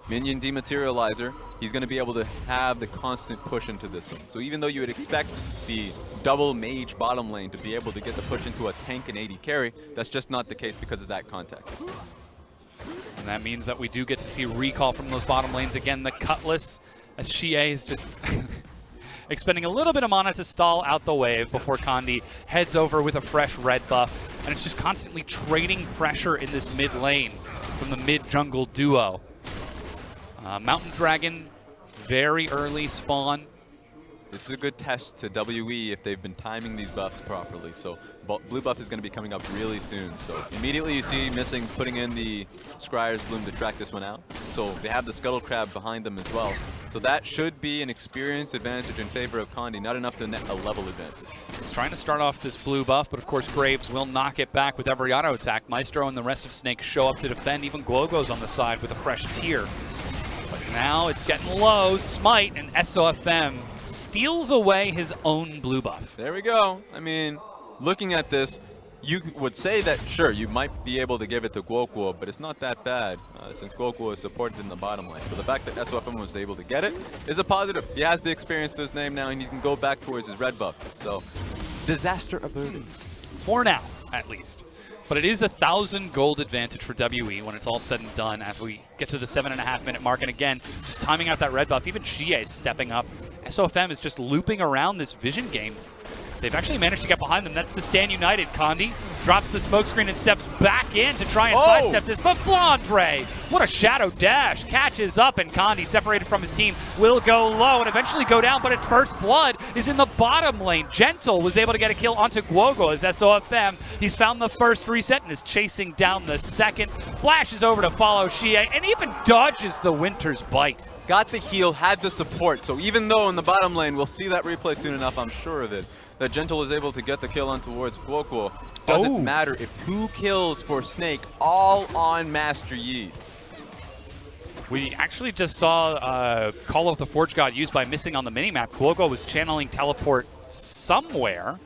Minion Dematerializer, he's going to be able to have the constant push into this one. So even though you would expect the double mage bottom lane to be able to get the push into a tank and AD carry, that's just not the case because of that context. And that means that we do get to see recall from those bottom lanes again. The Cutlass, as Xie is just expending a little bit of mana to stall out the wave before Kandi heads over with a fresh red buff. And it's just constantly trading pressure in this mid lane from the mid-jungle duo. Mountain Dragon, very early spawn. This is a good test to WE if they've been timing these buffs properly. So blue buff is going to be coming up really soon. So immediately you see Missing putting in the Scryer's Bloom to track this one out. So they have the Scuttle Crab behind them as well. So that should be an experience advantage in favor of Kandi, not enough to net a level advantage. He's trying to start off this blue buff, but of course Graves will knock it back with every auto attack. Maestro and the rest of Snake show up to defend. Even Guoguo's on the side with a fresh tier. But now it's getting low. Smite and SOFM steals away his own blue buff. There we go. I mean, looking at this, you would say that, sure, you might be able to give it to Guoguo, but it's not that bad since Guoguo is supported in the bottom lane. So the fact that SOFM was able to get it is a positive. He has the experience to his name now, and he can go back towards his red buff. So, disaster averted. For now, at least. But it is 1,000 gold advantage for WE when it's all said and done as we get to the 7.5-minute mark. And again, just timing out that red buff. Even Xie is stepping up. SOFM is just looping around this vision game. They've actually managed to get behind them. That's the Stand United. Kandi drops the smokescreen and steps back in to try and sidestep this. But Flandre, what a shadow dash, catches up, and Kandi, separated from his team, will go low and eventually go down, but at first blood is in the bottom lane. Gentle was able to get a kill onto Guoguo as SOFM. He's found the first reset and is chasing down the second. Flashes over to follow Xie and even dodges the Winter's Bite. Got the heal, had the support, so even though in the bottom lane, we'll see that replay soon enough, I'm sure of it, that Gentle is able to get the kill on towards Guoguo. Doesn't matter if 2 kills for Snake, all on Master Yi. We actually just saw Call of the Forge God used by Missing on the minimap. Guoguo was channeling teleport somewhere,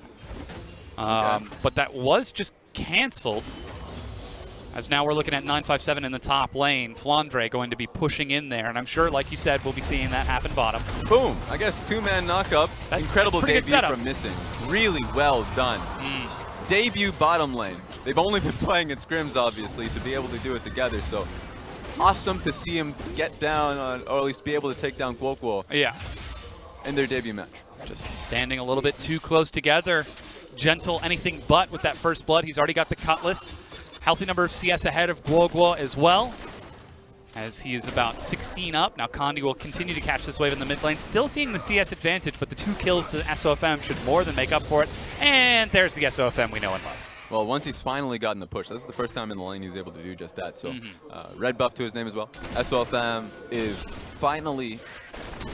but that was just canceled. As now we're looking at 957 in the top lane. FLICKR going to be pushing in there, and I'm sure, like you said, we'll be seeing that happen bottom. Boom! I guess two-man knock-up. Incredible debut from Missing. Really well done. Debut bottom lane. They've only been playing in scrims, obviously, to be able to do it together, so awesome to see him get down, or at least be able to take down Guoguo in their debut match. Just standing a little bit too close together. Gentle, anything but with that first blood. He's already got the Cutlass. Healthy number of CS ahead of Guoguo as well, as he is about 16 up. Now Condi will continue to catch this wave in the mid lane. Still seeing the CS advantage, but the 2 kills to SOFM should more than make up for it. And there's the SOFM we know and love. Well, once he's finally gotten the push, this is the first time in the lane he's able to do just that. So red buff to his name as well. SOFM is finally,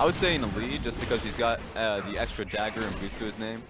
I would say, in the lead just because he's got the extra dagger and boost to his name.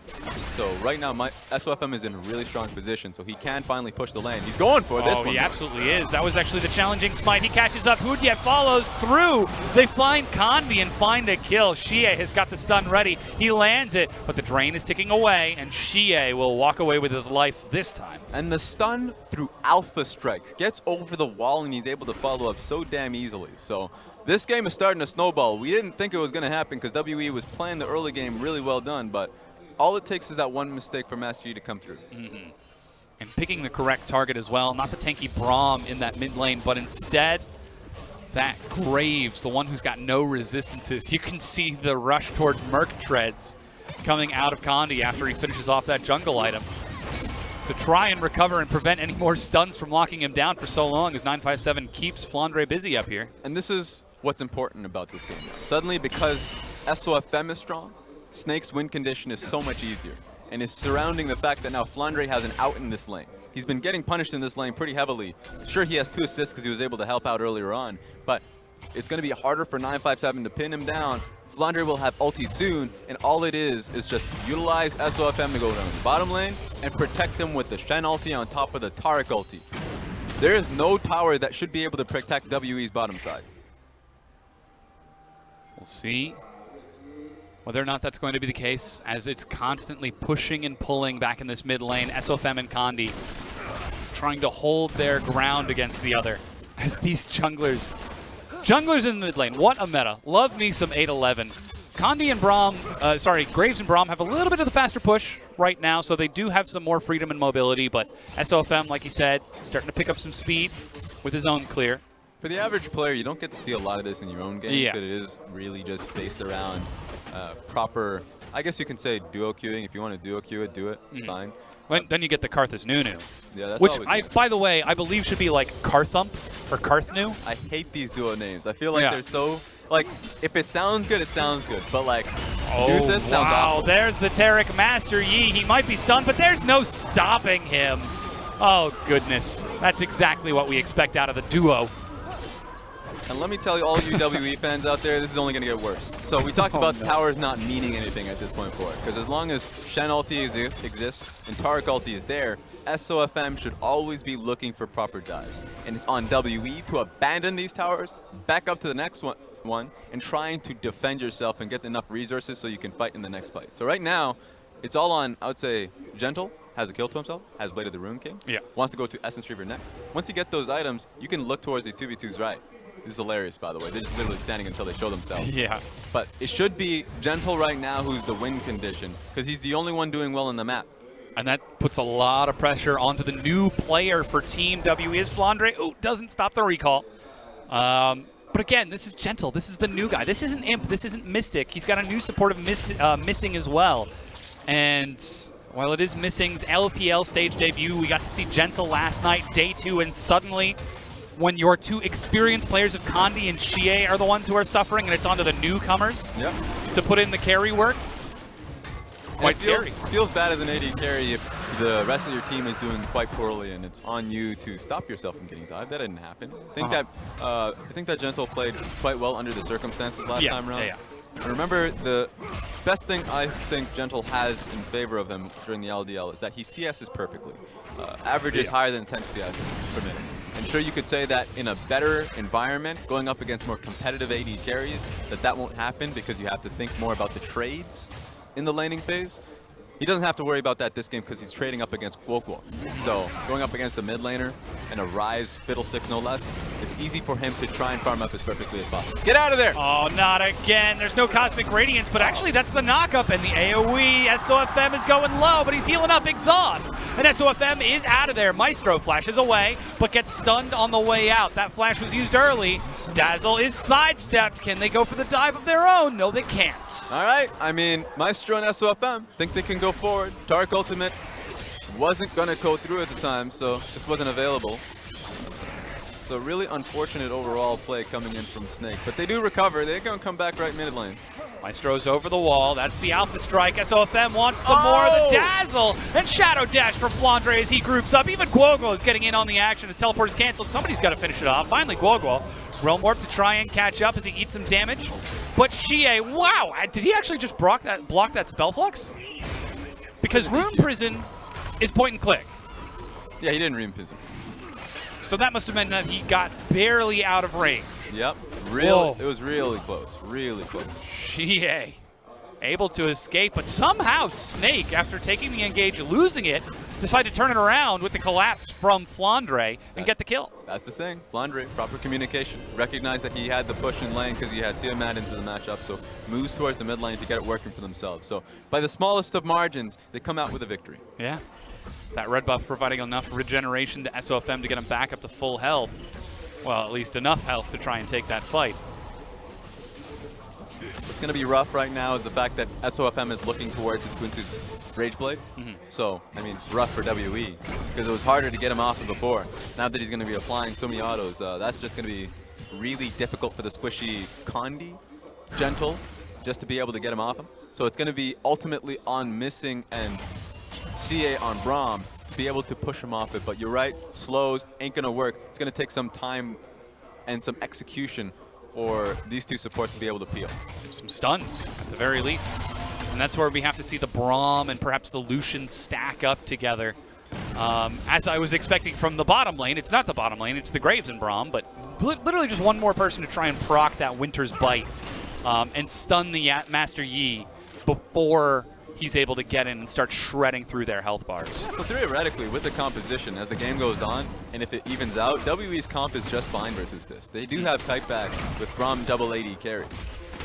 So right now, SOFM is in a really strong position, so he can finally push the lane. He's going for this one. Oh, he absolutely is. That was actually the challenging smite. He catches up. Hudye follows through. They find Condi and find a kill. Xie has got the stun ready. He lands it, but the drain is ticking away, and Xie will walk away with his life this time. And the stun through Alpha Strikes gets over the wall, and he's able to follow up so damn easily. So this game is starting to snowball. We didn't think it was going to happen because WE was playing the early game really well done, but all it takes is that one mistake for Master Yi to come through. And picking the correct target as well. Not the tanky Braum in that mid lane, but instead that Graves, the one who's got no resistances. You can see the rush towards Merc Treads coming out of Condi after he finishes off that jungle item, to try and recover and prevent any more stuns from locking him down for so long, as 957 keeps FLICKR busy up here. And this is what's important about this game. Suddenly, because SOFM is strong, Snake's win condition is so much easier, and is surrounding the fact that now FLICKR has an out in this lane. He's been getting punished in this lane pretty heavily. Sure, he has 2 assists because he was able to help out earlier on, but it's going to be harder for 957 to pin him down. FLICKR will have ulti soon, and all it is just utilize SOFM to go down the bottom lane and protect them with the Shen ulti on top of the Taric ulti. There is no tower that should be able to protect WE's bottom side. We'll see whether or not that's going to be the case, as it's constantly pushing and pulling back in this mid lane. SOFM and Condi trying to hold their ground against the other, as these junglers in the mid lane, what a meta. Love me some 8-11. Condi and Braum, Graves and Braum have a little bit of the faster push right now, so they do have some more freedom and mobility, but SOFM, like he said, starting to pick up some speed with his own clear. For the average player, you don't get to see a lot of this in your own games, because it is really just based around proper, I guess you can say duo queuing. If you want to duo queue it, do it, fine. Then you get the Karthus Nunu, that's which, nice. by the way, I believe should be like Karthump or Karthnu. I hate these duo names. I feel like they're so, like, if it sounds good, it sounds good, but like, dude, this sounds awful. There's the Taric Master Yi. He might be stunned, but there's no stopping him. Oh, goodness. That's exactly what we expect out of the duo. And let me tell you, all you WE fans out there, this is only going to get worse. So we talked about towers not meaning anything at this point for it, because as long as Shen ulti exists and Taric ulti is there, SOFM should always be looking for proper dives. And it's on WE to abandon these towers, back up to the next one, and trying to defend yourself and get enough resources so you can fight in the next fight. So right now, it's all on, I would say, Gentle has a kill to himself, has Blade of the Rune King, wants to go to Essence Reaver next. Once you get those items, you can look towards these 2v2s right. This is hilarious, by the way. They're just literally standing until they show themselves. But it should be Gentle right now who's the win condition, because he's the only one doing well in the map. And that puts a lot of pressure onto the new player for Team WE, as FLICKR, oh, doesn't stop the recall. But again, this is Gentle. This is the new guy. This isn't Imp. This isn't Mystic. He's got a new support of Missing as well. And while it is Missing's LPL stage debut, we got to see Gentle last night, day 2, and suddenly, when your 2 experienced players of Condi and Xie are the ones who are suffering, and it's onto the newcomers to put in the carry work. Quite scary. Feels bad as an AD carry if the rest of your team is doing quite poorly, and it's on you to stop yourself from getting dived. That didn't happen. I think that Gentle played quite well under the circumstances last time around. And remember, the best thing I think Gentle has in favor of him during the LDL is that he CSs perfectly. Average is higher than 10 CS per minute. And sure, you could say that in a better environment, going up against more competitive AD carries, that won't happen because you have to think more about the trades in the laning phase. he doesn't have to worry about that this game because he's trading up against Guoguo. So going up against the mid laner and a Rise Fiddlesticks no less, it's easy for him to try and farm up as perfectly as possible. Get out of there! Oh, not again. There's no Cosmic Radiance, but actually that's the knockup, and the AoE. SOFM is going low, but he's healing up Exhaust. And SOFM is out of there. Maestro flashes away, but gets stunned on the way out. That flash was used early. Dazzle is sidestepped. Can they go for the dive of their own? No, they can't. All right, I mean, Maestro and SOFM think they can go forward. Dark Ultimate wasn't going to go through at the time, so just wasn't available. So really unfortunate overall play coming in from Snake, but they do recover. They're going to come back right mid lane. Maestro's over the wall. That's the Alpha Strike. SOFM wants some more. The Dazzle and Shadow Dash from Flandre as he groups up. Even Guoguo is getting in on the action. His teleport is canceled. Somebody's got to finish it off. Finally, Guoguo. Realm Warp to try and catch up as he eats some damage. But Xie, wow, did he actually just block that Spell Flux? Because Rune Prison is point and click. Yeah, he didn't Rune Prison. So that must have meant that he got barely out of range. Yep, it was really close, really close. Xie able to escape, but somehow Snake, after taking the engage, losing it, decided to turn it around with the collapse from Flandre and get the kill. That's the thing. Flandre, proper communication. Recognized that he had the push in lane because he had Tiamat into the matchup, so moves towards the mid lane to get it working for themselves. So by the smallest of margins, they come out with a victory. Yeah. That red buff providing enough regeneration to SOFM to get him back up to full health. Well, at least enough health to try and take that fight. What's going to be rough right now is the fact that SOFM is looking towards his Quincy's Rage Blade. So, I mean, rough for WE because it was harder to get him off of before. Now that he's going to be applying so many autos, that's just going to be really difficult for the squishy Condi Gentle just to be able to get him off him. So it's going to be ultimately on Missing and CA on Braum to be able to push him off it. But you're right, slows ain't going to work. It's going to take some time and some execution for these two supports to be able to peel. Some stuns, at the very least. And that's where we have to see the Braum and perhaps the Lucian stack up together. As I was expecting from the bottom lane, it's not the bottom lane, it's the Graves and Braum, but literally just one more person to try and proc that Winter's Bite and stun the Master Yi before he's able to get in and start shredding through their health bars. So theoretically, with the composition, as the game goes on, and if it evens out, WE's comp is just fine versus this. They do have Kiteback with Braum double AD carry,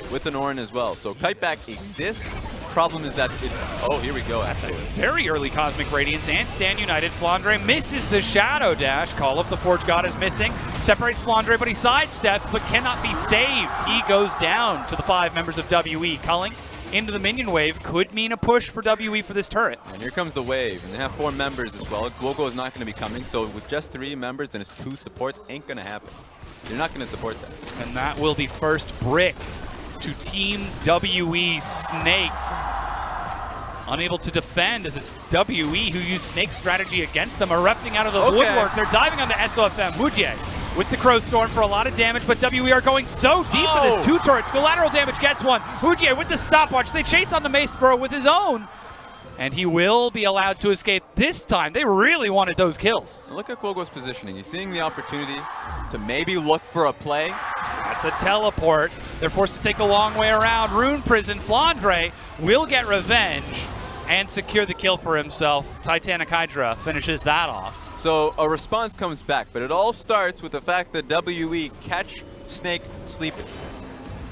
with an Orin as well. So Kiteback exists. Problem is that it's, oh, here we go. That's a very early Cosmic Radiance and Stand United. Flandre misses the Shadow Dash. Call of the Forge God is missing. Separates Flandre, but he sidesteps, but cannot be saved. He goes down to the 5 members of WE. Culling into the minion wave could mean a push for WE for this turret. And here comes the wave, and they have 4 members as well. Guoguo is not going to be coming, so with just 3 members and his 2 supports, ain't going to happen. You're not going to support that. And that will be first brick to Team WE. Snake unable to defend as it's WE who used Snake's strategy against them, erupting out of the woodwork. They're diving onto SOFM. Mujie with the Crow Storm for a lot of damage, but WE are going so deep for this 2 turrets. Collateral damage gets one. Mujie with the stopwatch. They chase on the Mace Bro with his own, and he will be allowed to escape this time. They really wanted those kills. Look at Guoguo's positioning. He's seeing the opportunity to maybe look for a play. That's a teleport. They're forced to take the long way around. Rune Prison. Flandre will get revenge and secure the kill for himself. Titanic Hydra finishes that off. So a response comes back, but it all starts with the fact that WE catch Snake sleeping.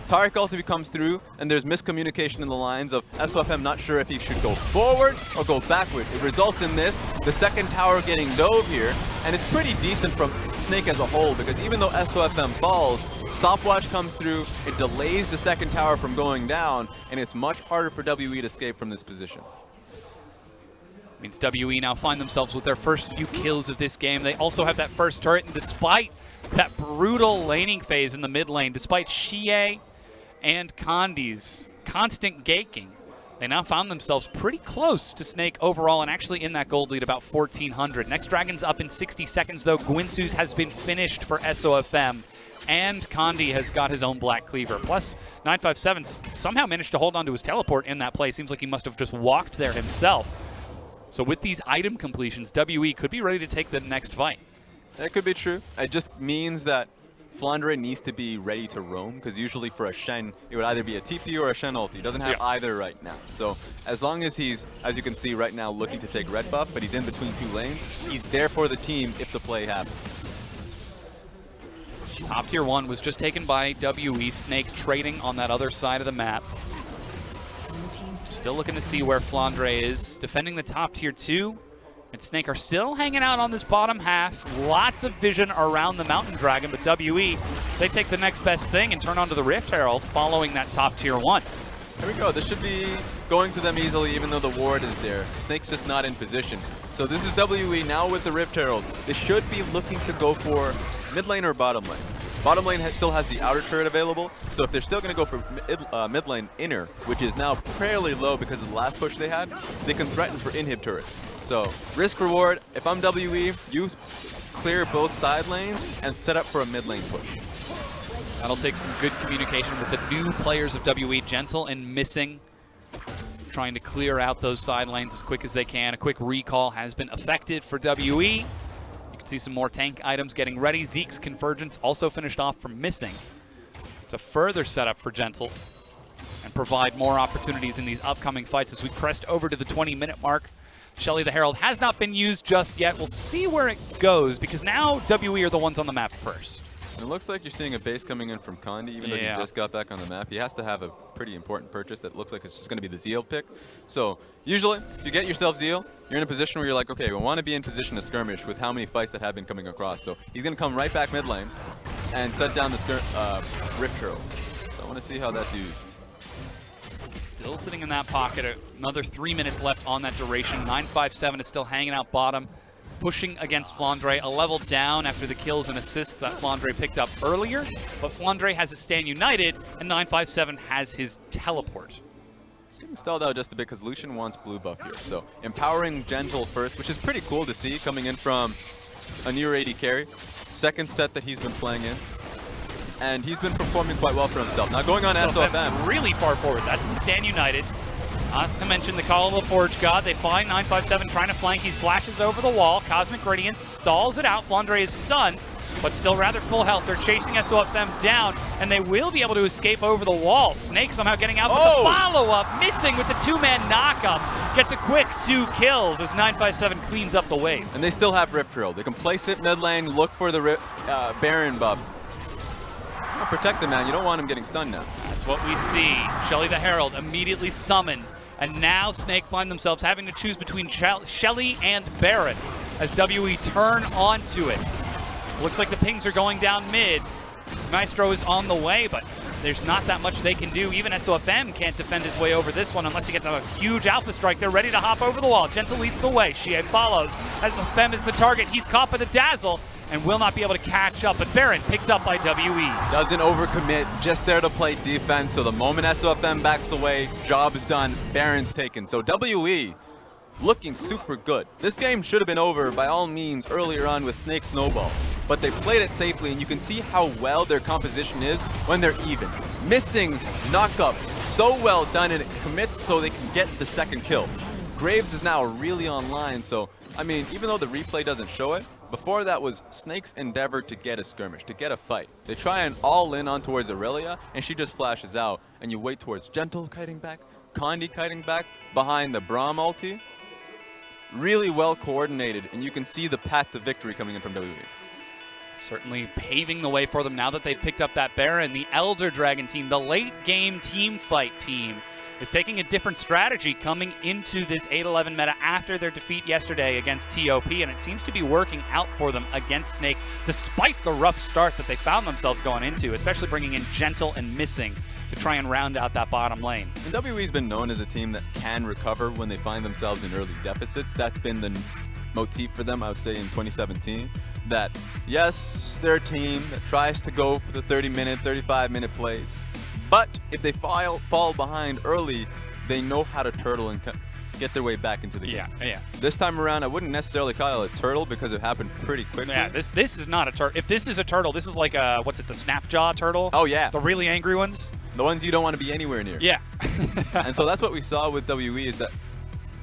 Tariq ultimate comes through, and there's miscommunication in the lines of SOFM not sure if he should go forward or go backward. It results in this, the second tower getting dove here, and it's pretty decent from Snake as a whole, because even though SOFM falls, stopwatch comes through, it delays the second tower from going down, and it's much harder for WE to escape from this position. Means WE now find themselves with their first few kills of this game. They also have that first turret, and despite that brutal laning phase in the mid lane, despite Xie and Condi's constant gaking, they now found themselves pretty close to Snake overall and actually in that gold lead, about 1,400. Next Dragon's up in 60 seconds, though. Gwinsu's has been finished for SOFM, and Condi has got his own Black Cleaver. Plus, 957 somehow managed to hold on to his teleport in that play. Seems like he must have just walked there himself. So with these item completions, WE could be ready to take the next fight. That could be true. It just means that Flandre needs to be ready to roam, because usually for a Shen, it would either be a TP or a Shen ulti. He doesn't have either right now. So as long as he's, as you can see right now, looking to take red buff, but he's in between 2 lanes, he's there for the team if the play happens. Top tier 1 was just taken by WE. Snake trading on that other side of the map. Still looking to see where Flandre is. Defending the top tier 2. And Snake are still hanging out on this bottom half. Lots of vision around the Mountain Dragon, but WE, they take the next best thing and turn onto the Rift Herald following that top tier 1. There we go. This should be going to them easily, even though the ward is there. Snake's just not in position. So this is WE now with the Rift Herald. They should be looking to go for mid lane or bottom lane. Bottom lane still has the outer turret available, so if they're still going to go for mid lane inner, which is now fairly low because of the last push they had, they can threaten for inhib turret. So risk reward, if I'm WE, you clear both side lanes and set up for a mid lane push. That'll take some good communication with the new players of WE, Gentle and Missing, trying to clear out those side lanes as quick as they can. A quick recall has been effected for WE. See some more tank items getting ready. Zeke's Convergence also finished off from Missing. It's a further setup for Gentle and provide more opportunities in these upcoming fights as we crest over to the 20-minute mark. Shelly the Herald has not been used just yet. We'll see where it goes because now WE are the ones on the map first. It looks like you're seeing a base coming in from Condi, even though he just got back on the map. He has to have a pretty important purchase that looks like it's just going to be the Zeal pick. So usually, if you get yourself Zeal, you're in a position where you're like, okay, we want to be in position to skirmish with how many fights that have been coming across. So he's going to come right back mid lane and set down the Rift Herald. So I want to see how that's used. Still sitting in that pocket. Another 3 minutes left on that duration. 957 is still hanging out bottom, pushing against Flandre, a level down after the kills and assists that Flandre picked up earlier. But Flandre has his Stand United, and 957 has his Teleport. It's getting stalled out just a bit because Lucian wants blue buff here. So empowering Gentle first, which is pretty cool to see coming in from a new AD carry. Second set that he's been playing in. And he's been performing quite well for himself. Now going on SOFM. Really far forward. That's the Stand United. As I mentioned, the Call of the Forge God. They find 957 trying to flank. He flashes over the wall. Cosmic Radiance stalls it out. Flandre is stunned, but still rather full health. They're chasing SOFM down, and they will be able to escape over the wall. Snake somehow getting out with the follow-up. Missing with the 2-man knock-up. Gets a quick 2 kills as 957 cleans up the wave. And they still have Rift Herald. They can place it mid lane, look for the Baron buff. Protect the man. You don't want him getting stunned now. That's what we see. Shelly the Herald immediately summoned. And now Snake find themselves having to choose between Shelly and Baron as WE turn onto it. Looks like the pings are going down mid. Maestro is on the way, but there's not that much they can do. Even SOFM can't defend his way over this one unless he gets a huge alpha strike. They're ready to hop over the wall. Gentle leads the way. Shie follows. SOFM is the target. He's caught by the dazzle and will not be able to catch up. But Baron picked up by WE. Doesn't overcommit, just there to play defense. So the moment SOFM backs away, job is done, Baron's taken. So WE looking super good. This game should have been over by all means earlier on with Snake Snowball, but they played it safely, and you can see how well their composition is when they're even. Missing's knock-up, so well done, and it commits so they can get the second kill. Graves is now really online, so, I mean, even though the replay doesn't show it, before that was Snake's endeavor to get a skirmish, to get a fight. They try and all in on towards Aurelia, and she just flashes out, and you wait towards Gentle kiting back, Condi kiting back, behind the Braum ulti. Really well coordinated, and you can see the path to victory coming in from WE. Certainly paving the way for them now that they've picked up that Baron. The Elder Dragon team, the late game team fight team, is taking a different strategy coming into this 8-11 meta after their defeat yesterday against TOP, and it seems to be working out for them against Snake despite the rough start that they found themselves going into, especially bringing in Gentle and Missing to try and round out that bottom lane. And WE's been known as a team that can recover when they find themselves in early deficits. That's been the motif for them, I would say, in 2017. That, yes, they're a team that tries to go for the 30-minute, 35-minute plays, but if they fall behind early, they know how to turtle and get their way back into the game. Yeah. This time around, I wouldn't necessarily call it a turtle because it happened pretty quickly. Yeah, this is not a turtle. If this is a turtle, this is like a, what's it, the Snapjaw turtle? Oh, yeah. The really angry ones? The ones you don't want to be anywhere near. Yeah. And so that's what we saw with WE, is that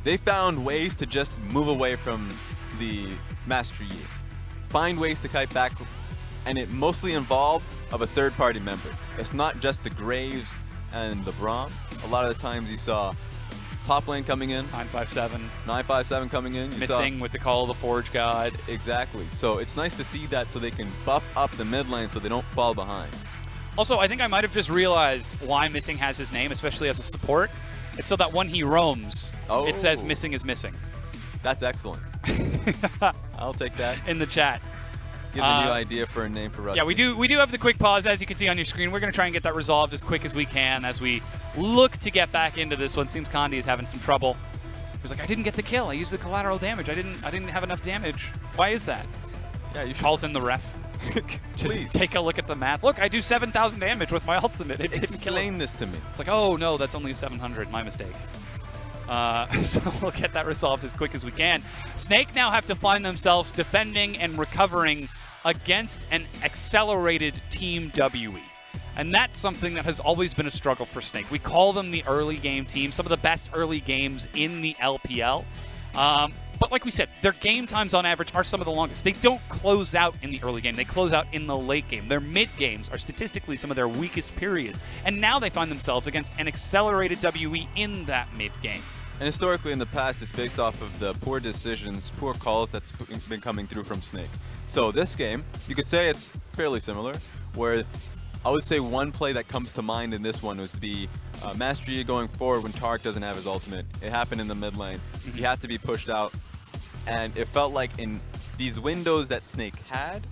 they found ways to just move away from the Master Yi. Find ways to kite back and it mostly involved of a third-party member. It's not just the Graves and the Braum. A lot of the times you saw top lane coming in. 957 coming in. Missing with the Call of the Forge God. Exactly. So it's nice to see that so they can buff up the mid lane so they don't fall behind. Also, I think I might have just realized why Missing has his name, especially as a support. It's so that when he roams, it says Missing is missing. That's excellent. I'll take that. In the chat. Gives a new idea for a name for Rusty. Yeah, we do have the quick pause, as you can see on your screen. We're going to try and get that resolved as quick as we can as we look to get back into this one. Seems Condi is having some trouble. He's like, I didn't get the kill. I used the collateral damage. I didn't have enough damage. Why is that? Yeah, you should. Calls in the ref. Please. Take a look at the math. Look, I do 7,000 damage with my ultimate. It didn't kill him. Explain this to me. It's like, oh no, that's only 700. My mistake. So we'll get that resolved as quick as we can. Snake now have to find themselves defending and recovering against an accelerated Team WE. And that's something that has always been a struggle for Snake. We call them the early game team, some of the best early games in the LPL. But like we said, their game times on average are some of the longest. They don't close out in the early game. They close out in the late game. Their mid games are statistically some of their weakest periods. And now they find themselves against an accelerated WE in that mid game. And historically in the past, it's based off of the poor decisions, poor calls that's been coming through from Snake. So this game, you could say it's fairly similar, where I would say one play that comes to mind in this one was the Master Yi going forward when Tark doesn't have his ultimate. It happened in the mid lane. He had to be pushed out. And it felt like in these windows that Snake had,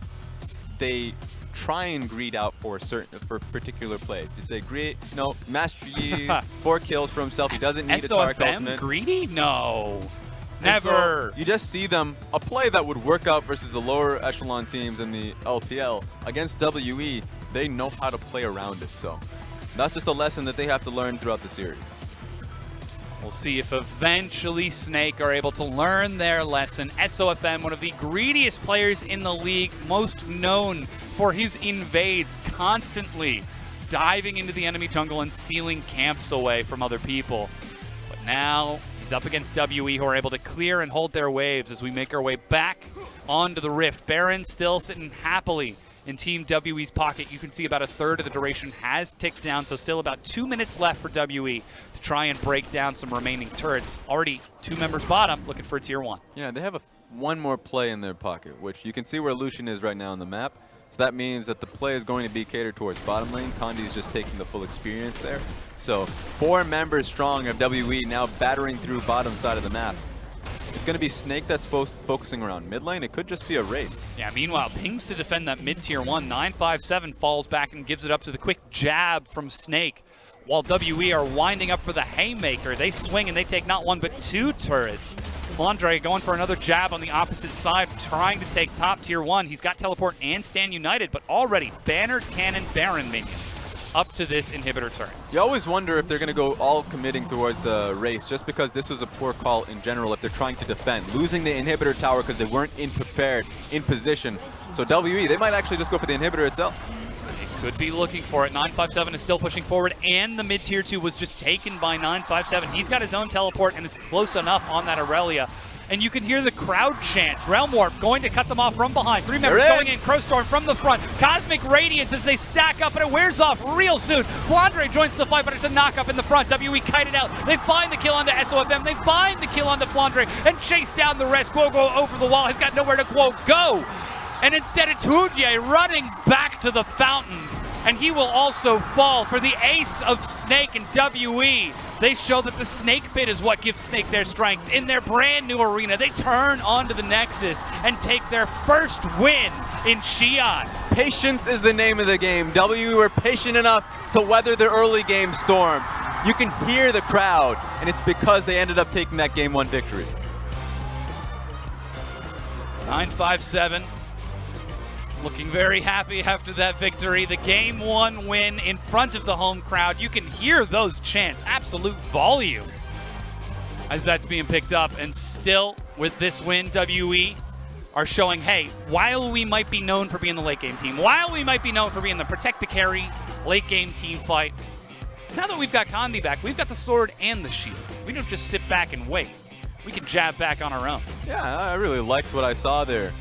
they try and greed out for particular plays. You say, greed, no, Master Yi, 4 kills for himself. He doesn't need a Tark ultimate. Greedy? No. And Never. So you just see them, a play that would work out versus the lower echelon teams in the LPL. Against WE, they know how to play around it. So that's just a lesson that they have to learn throughout the series. We'll see if eventually Snake are able to learn their lesson. SOFM, one of the greediest players in the league, most known for his invades, constantly diving into the enemy jungle and stealing camps away from other people. But now he's up against WE, who are able to clear and hold their waves as we make our way back onto the Rift. Baron still sitting happily in Team WE's pocket. You can see about a third of the duration has ticked down, so still about 2 minutes left for WE to try and break down some remaining turrets. Already 2 members bottom, looking for tier 1. Yeah, they have one more play in their pocket, which you can see where Lucian is right now on the map. So that means that the play is going to be catered towards bottom lane. Condi is just taking the full experience there. So 4 members strong of WE now battering through bottom side of the map. It's going to be Snake that's focusing around mid lane. It could just be a race. Yeah, meanwhile, pings to defend that mid-tier 1. 957 falls back and gives it up to the quick jab from Snake. While WE are winding up for the haymaker, they swing and they take not 1 but 2 turrets. Flandre going for another jab on the opposite side, trying to take top tier 1. He's got teleport and stand united, but already bannered cannon Baron minion up to this inhibitor turret. You always wonder if they're going to go all committing towards the race, just because this was a poor call in general if they're trying to defend. Losing the inhibitor tower because they weren't prepared, in position. So WE, they might actually just go for the inhibitor itself. Could be looking for it. 957 is still pushing forward, and the mid-tier 2 was just taken by 957. He's got his own teleport and is close enough on that Aurelia. And you can hear the crowd chants. Realm Warp going to cut them off from behind. 3 members going in. Crowstorm from the front. Cosmic Radiance as they stack up, and it wears off real soon. Flandre joins the fight, but it's a knock-up in the front. WE kited out. They find the kill onto SOFM. They find the kill onto Flandre and chase down the rest. Quo go over the wall. He's got nowhere to Quo go. And instead it's Hoodye running back to the fountain. And he will also fall for the ace of Snake and WE. They show that the Snake Pit is what gives Snake their strength. In their brand new arena, they turn onto the Nexus and take their first win in Xi'an. Patience is the name of the game. WE were patient enough to weather the early game storm. You can hear the crowd, and it's because they ended up taking that game 1 victory. 957. Looking very happy after that victory. The game 1 win in front of the home crowd. You can hear those chants, absolute volume, as that's being picked up. And still, with this win, WE are showing, hey, while we might be known for being the late game team, while we might be known for being the protect the carry, late game team fight, now that we've got Condi back, we've got the sword and the shield. We don't just sit back and wait. We can jab back on our own. Yeah, I really liked what I saw there.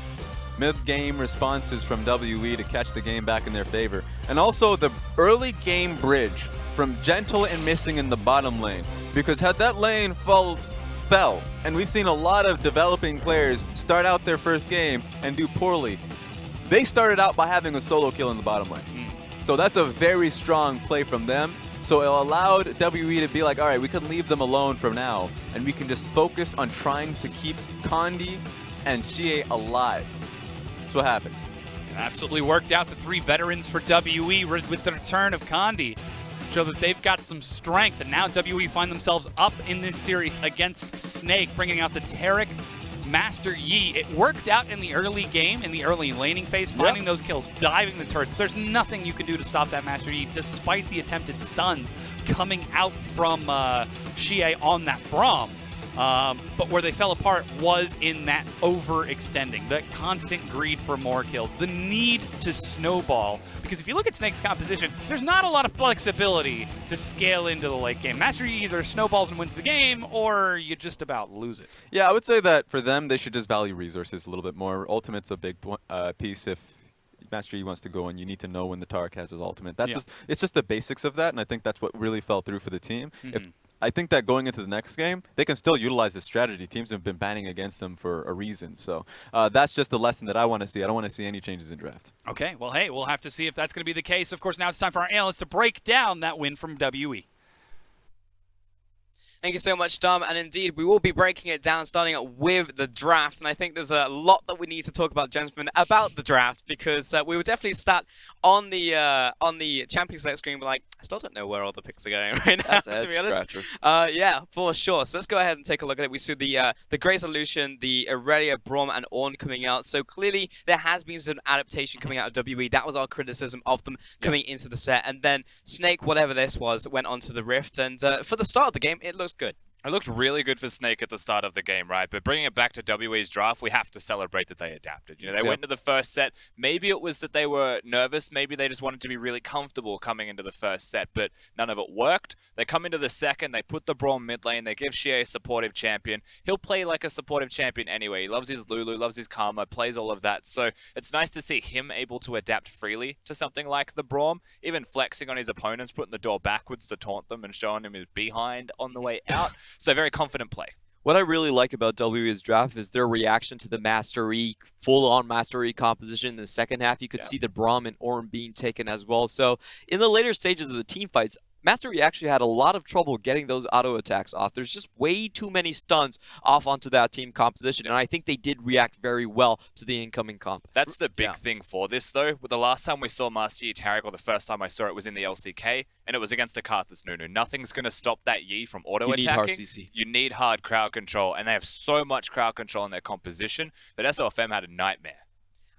mid-game responses from WE to catch the game back in their favor. And also the early game bridge from Gentle and Missing in the bottom lane. Because had that lane fell, and we've seen a lot of developing players start out their first game and do poorly. They started out by having a solo kill in the bottom lane. So that's a very strong play from them. So it allowed WE to be like, all right, we can leave them alone for now, and we can just focus on trying to keep Condi and Xie alive. That's what happened. It absolutely worked out. The 3 veterans for WE with the return of Condi show that they've got some strength, and now WE find themselves up in this series against Snake, bringing out the Taric, Master Yi. It worked out in the early game, in the early laning phase, finding those kills, diving the turrets. There's nothing you can do to stop that Master Yi, despite the attempted stuns coming out from Xie on that Braum. But where they fell apart was in that overextending, the constant greed for more kills, the need to snowball. Because if you look at Snake's composition, there's not a lot of flexibility to scale into the late game. Master Yi either snowballs and wins the game, or you just about lose it. Yeah, I would say that for them, they should just value resources a little bit more. Ultimate's a big piece. If Master Yi wants to go and you need to know when the Taric has his ultimate. It's just the basics of that, and I think that's what really fell through for the team. I think that going into the next game, they can still utilize this strategy. Teams have been banning against them for a reason. So that's just the lesson that I want to see. I don't want to see any changes in draft. Okay, well, hey, we'll have to see if that's going to be the case. Of course, now it's time for our analysts to break down that win from WE. Thank you so much, Dom. And indeed, we will be breaking it down, starting with the draft. And I think there's a lot that we need to talk about, gentlemen, about the draft, because we will definitely start on the champion select screen. We're like, I still don't know where all the picks are going right now, to be honest. Yeah, for sure. So let's go ahead and take a look at it. We see the Grey Solution, the Aurelia, Braum, and Ornn coming out. So clearly, there has been some adaptation coming out of WE. That was our criticism of them coming into the set. And then Snake, whatever this was, went onto the Rift. And for the start of the game, it looks good. It looked really good for Snake at the start of the game, right? But bringing it back to WE's draft, we have to celebrate that they adapted. You know, they went into the first set. Maybe it was that they were nervous. Maybe they just wanted to be really comfortable coming into the first set, but none of it worked. They come into the second. They put the Braum mid lane. They give Xie a supportive champion. He'll play like a supportive champion anyway. He loves his Lulu, loves his Karma, plays all of that. So it's nice to see him able to adapt freely to something like the Braum, even flexing on his opponents, putting the door backwards to taunt them and showing him his behind on the way out. So very confident play. What I really like about WE's draft is their reaction to the Master E, full-on Master E composition in the second half. You could see the Braum and Ornn being taken as well. So in the later stages of the team fights, Master E actually had a lot of trouble getting those auto attacks off. There's just way too many stuns off onto that team composition, and I think they did react very well to the incoming comp. That's the big thing for this, though. The last time we saw Master Yi Taric, or the first time I saw it, was in the LCK, and it was against the Karthus Nunu. Nothing's going to stop that Yi from auto-attacking. You need hard CC. You need hard crowd control, and they have so much crowd control in their composition that SOFM had a nightmare.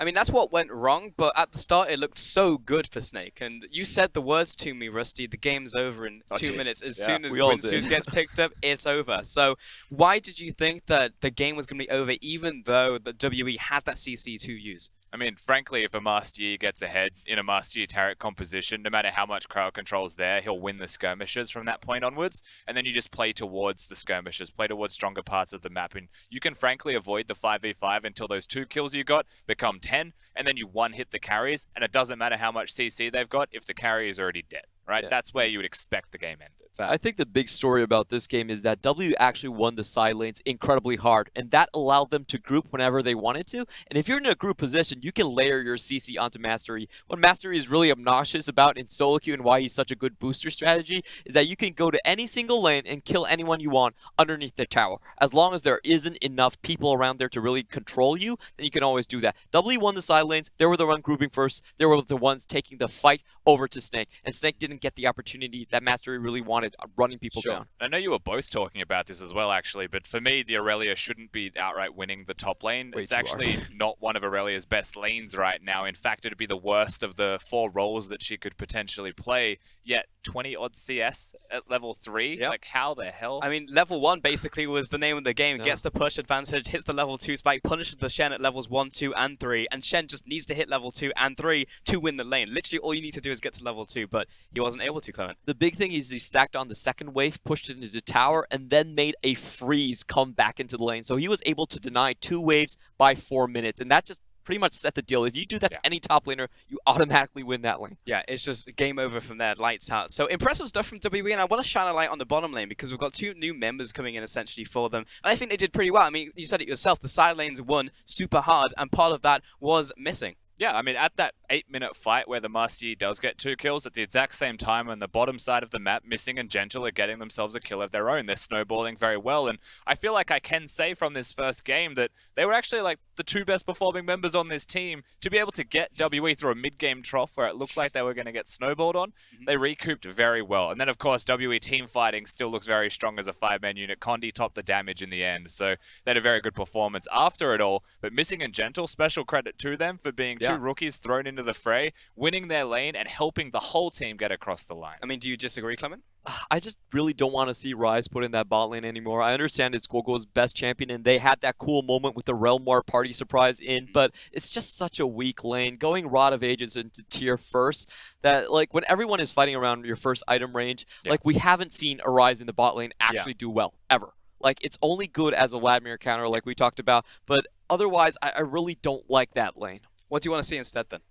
I mean, that's what went wrong, but at the start it looked so good for Snake. And you said the words to me, Rusty, the game's over in 2 minutes. As soon as Winston gets picked up, it's over. So why did you think that the game was going to be over, even though the WE had that CC to use? I mean, frankly, if a Master Yi gets ahead in a Master Yi Taric composition, no matter how much crowd control's there, he'll win the skirmishes from that point onwards, and then you just play towards the skirmishes, play towards stronger parts of the map, and you can frankly avoid the 5v5 until those 2 kills you got become 10, and then you one-hit the carries, and it doesn't matter how much CC they've got if the carry is already dead, right? That's where you would expect the game ended. I think the big story about this game is that W actually won the side lanes incredibly hard, and that allowed them to group whenever they wanted to. And if you're in a group position, you can layer your CC onto Master E. What Master E is really obnoxious about in solo queue and why he's such a good booster strategy is that you can go to any single lane and kill anyone you want underneath the tower. As long as there isn't enough people around there to really control you, then you can always do that. W won the side lanes. They were the one grouping first. They were the ones taking the fight over to Snake. And Snake didn't get the opportunity that Master E really wanted, running people down. I know you were both talking about this as well, actually, but for me, the Aurelia shouldn't be outright winning the top lane. It's actually not one of Aurelia's best lanes right now. In fact, it'd be the worst of the 4 roles that she could potentially play, yet 20-odd CS at level 3? Like, how the hell? I mean, level 1 basically was the name of the game. Gets the push advantage, hits the level 2 spike, punishes the Shen at levels 1, 2, and 3, and Shen just needs to hit level 2 and 3 to win the lane. Literally, all you need to do is get to level 2, but he wasn't able to, Clement. The big thing is he stacked on the second wave, pushed it into the tower, and then made a freeze come back into the lane. So he was able to deny 2 waves by 4 minutes, and that just pretty much set the deal. If you do that to any top laner, you automatically win that lane. Yeah, it's just game over from there, lights out. So impressive stuff from WE, and I want to shine a light on the bottom lane because we've got 2 new members coming in essentially for them. And I think they did pretty well. I mean, you said it yourself, the side lanes won super hard, and part of that was missing. Yeah, I mean, at that 8-minute fight where the Master Yi does get 2 kills at the exact same time on the bottom side of the map, Missing and Gentle are getting themselves a kill of their own. They're snowballing very well, and I feel like I can say from this first game that they were actually like the 2 best performing members on this team to be able to get WE through a mid-game trough where it looked like they were going to get snowballed on. They recouped very well. And then, of course, WE team fighting still looks very strong as a 5-man unit. Condi topped the damage in the end, so they had a very good performance after it all. But Missing and Gentle, special credit to them for being 2 rookies thrown into the fray, winning their lane and helping the whole team get across the line. I mean, do you disagree, Clement? I just really don't want to see Rise put in that bot lane anymore. I understand it's Gogo's best champion, and they had that cool moment with the Realm War party surprise in, but it's just such a weak lane. Going Rod of Ages into tier first, that like when everyone is fighting around your first item range, like we haven't seen a Rise in the bot lane actually do well, ever. Like it's only good as a Vladimir counter like we talked about, but otherwise I really don't like that lane. What do you want to see instead then?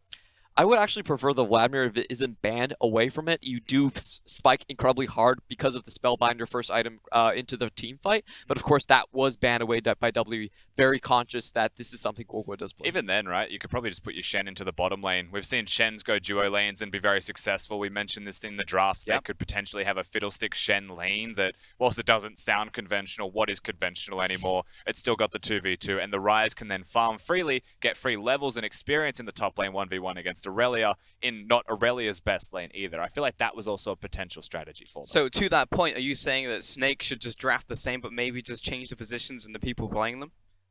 I would actually prefer the Vladimir if it isn't banned away from it. You do spike incredibly hard because of the Spellbinder first item into the team fight. But of course, that was banned away by WE. Very conscious that this is something Gogo does play. Even then, right, you could probably just put your Shen into the bottom lane. We've seen Shens go duo lanes and be very successful. We mentioned this in the draft. They could potentially have a Fiddlestick Shen lane that, whilst it doesn't sound conventional, what is conventional anymore? It's still got the 2v2, and the Rise can then farm freely, get free levels and experience in the top lane 1v1 against Aurelia in not Aurelia's best lane either. I feel like that was also a potential strategy for them. So to that point, are you saying that Snake should just draft the same but maybe just change the positions and the people playing them?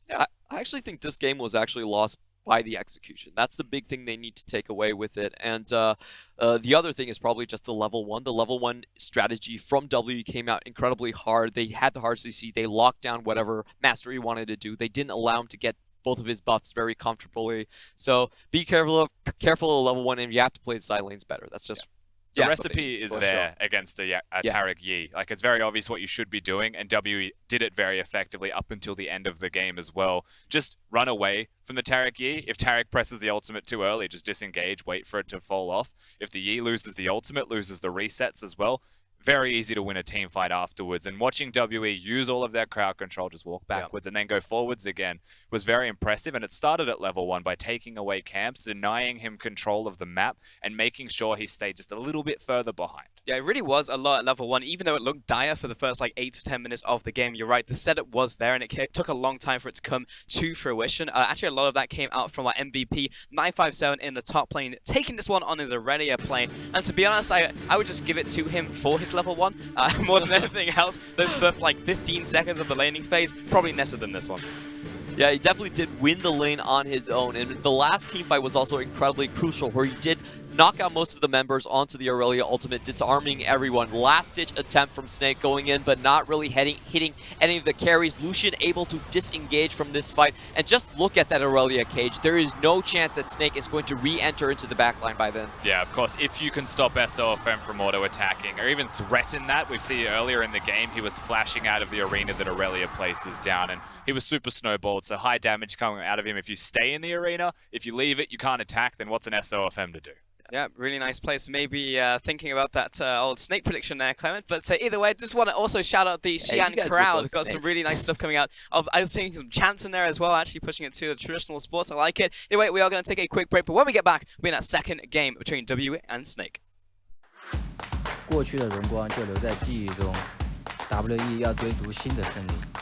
Yeah, I actually think this game was actually lost by the execution. That's the big thing they need to take away with it. And the other thing is probably just the level 1. The level 1 strategy from W came out incredibly hard. They had the hard CC. They locked down whatever Mastery wanted to do. They didn't allow him to get both of his buffs very comfortably. So be careful of level 1, and you have to play the side lanes better. That's just the recipe is there against the Tariq Yi. Like, it's very obvious what you should be doing, and W did it very effectively up until the end of the game as well. Just run away from the Tariq Yi. If Tariq presses the ultimate too early, just disengage, wait for it to fall off. If the Yi loses the ultimate, loses the resets as well, very easy to win a team fight afterwards. And watching WE use all of their crowd control, just walk backwards and then go forwards again, was very impressive. And it started at level 1 by taking away camps, denying him control of the map, and making sure he stayed just a little bit further behind. Yeah, it really was a lot at level 1, even though it looked dire for the first like 8 to 10 minutes of the game. You're right, the setup was there, and it took a long time for it to come to fruition. Actually, a lot of that came out from our MVP, 957 in the top lane, taking this one on his Aurelia plane. And to be honest, I would just give it to him for his level 1, more than anything else. Those first like 15 seconds of the laning phase, probably netted than this one. Yeah, he definitely did win the lane on his own, and the last team fight was also incredibly crucial, where he did knock out most of the members onto the Aurelia ultimate, disarming everyone. Last-ditch attempt from Snake going in, but not really hitting any of the carries. Lucian able to disengage from this fight, and just look at that Aurelia cage. There is no chance that Snake is going to re-enter into the backline by then. Yeah, of course, if you can stop SOFM from auto-attacking, or even threaten that. We've seen earlier in the game, he was flashing out of the arena that Aurelia places down, and he was super snowballed, so high damage coming out of him. If you stay in the arena, if you leave it, you can't attack, then what's an SOFM to do? Yeah, really nice place. Maybe thinking about that old Snake prediction there, Clement. But either way, just want to also shout out the Xi'an crowd. Got some really nice stuff coming out. I was seeing some chants in there as well, actually pushing it to the traditional sports. I like it. Anyway, we are going to take a quick break, but when we get back, we're in that second game between WE and Snake. 过去的荣光就留在记忆中 ，WE 要追逐新的胜利。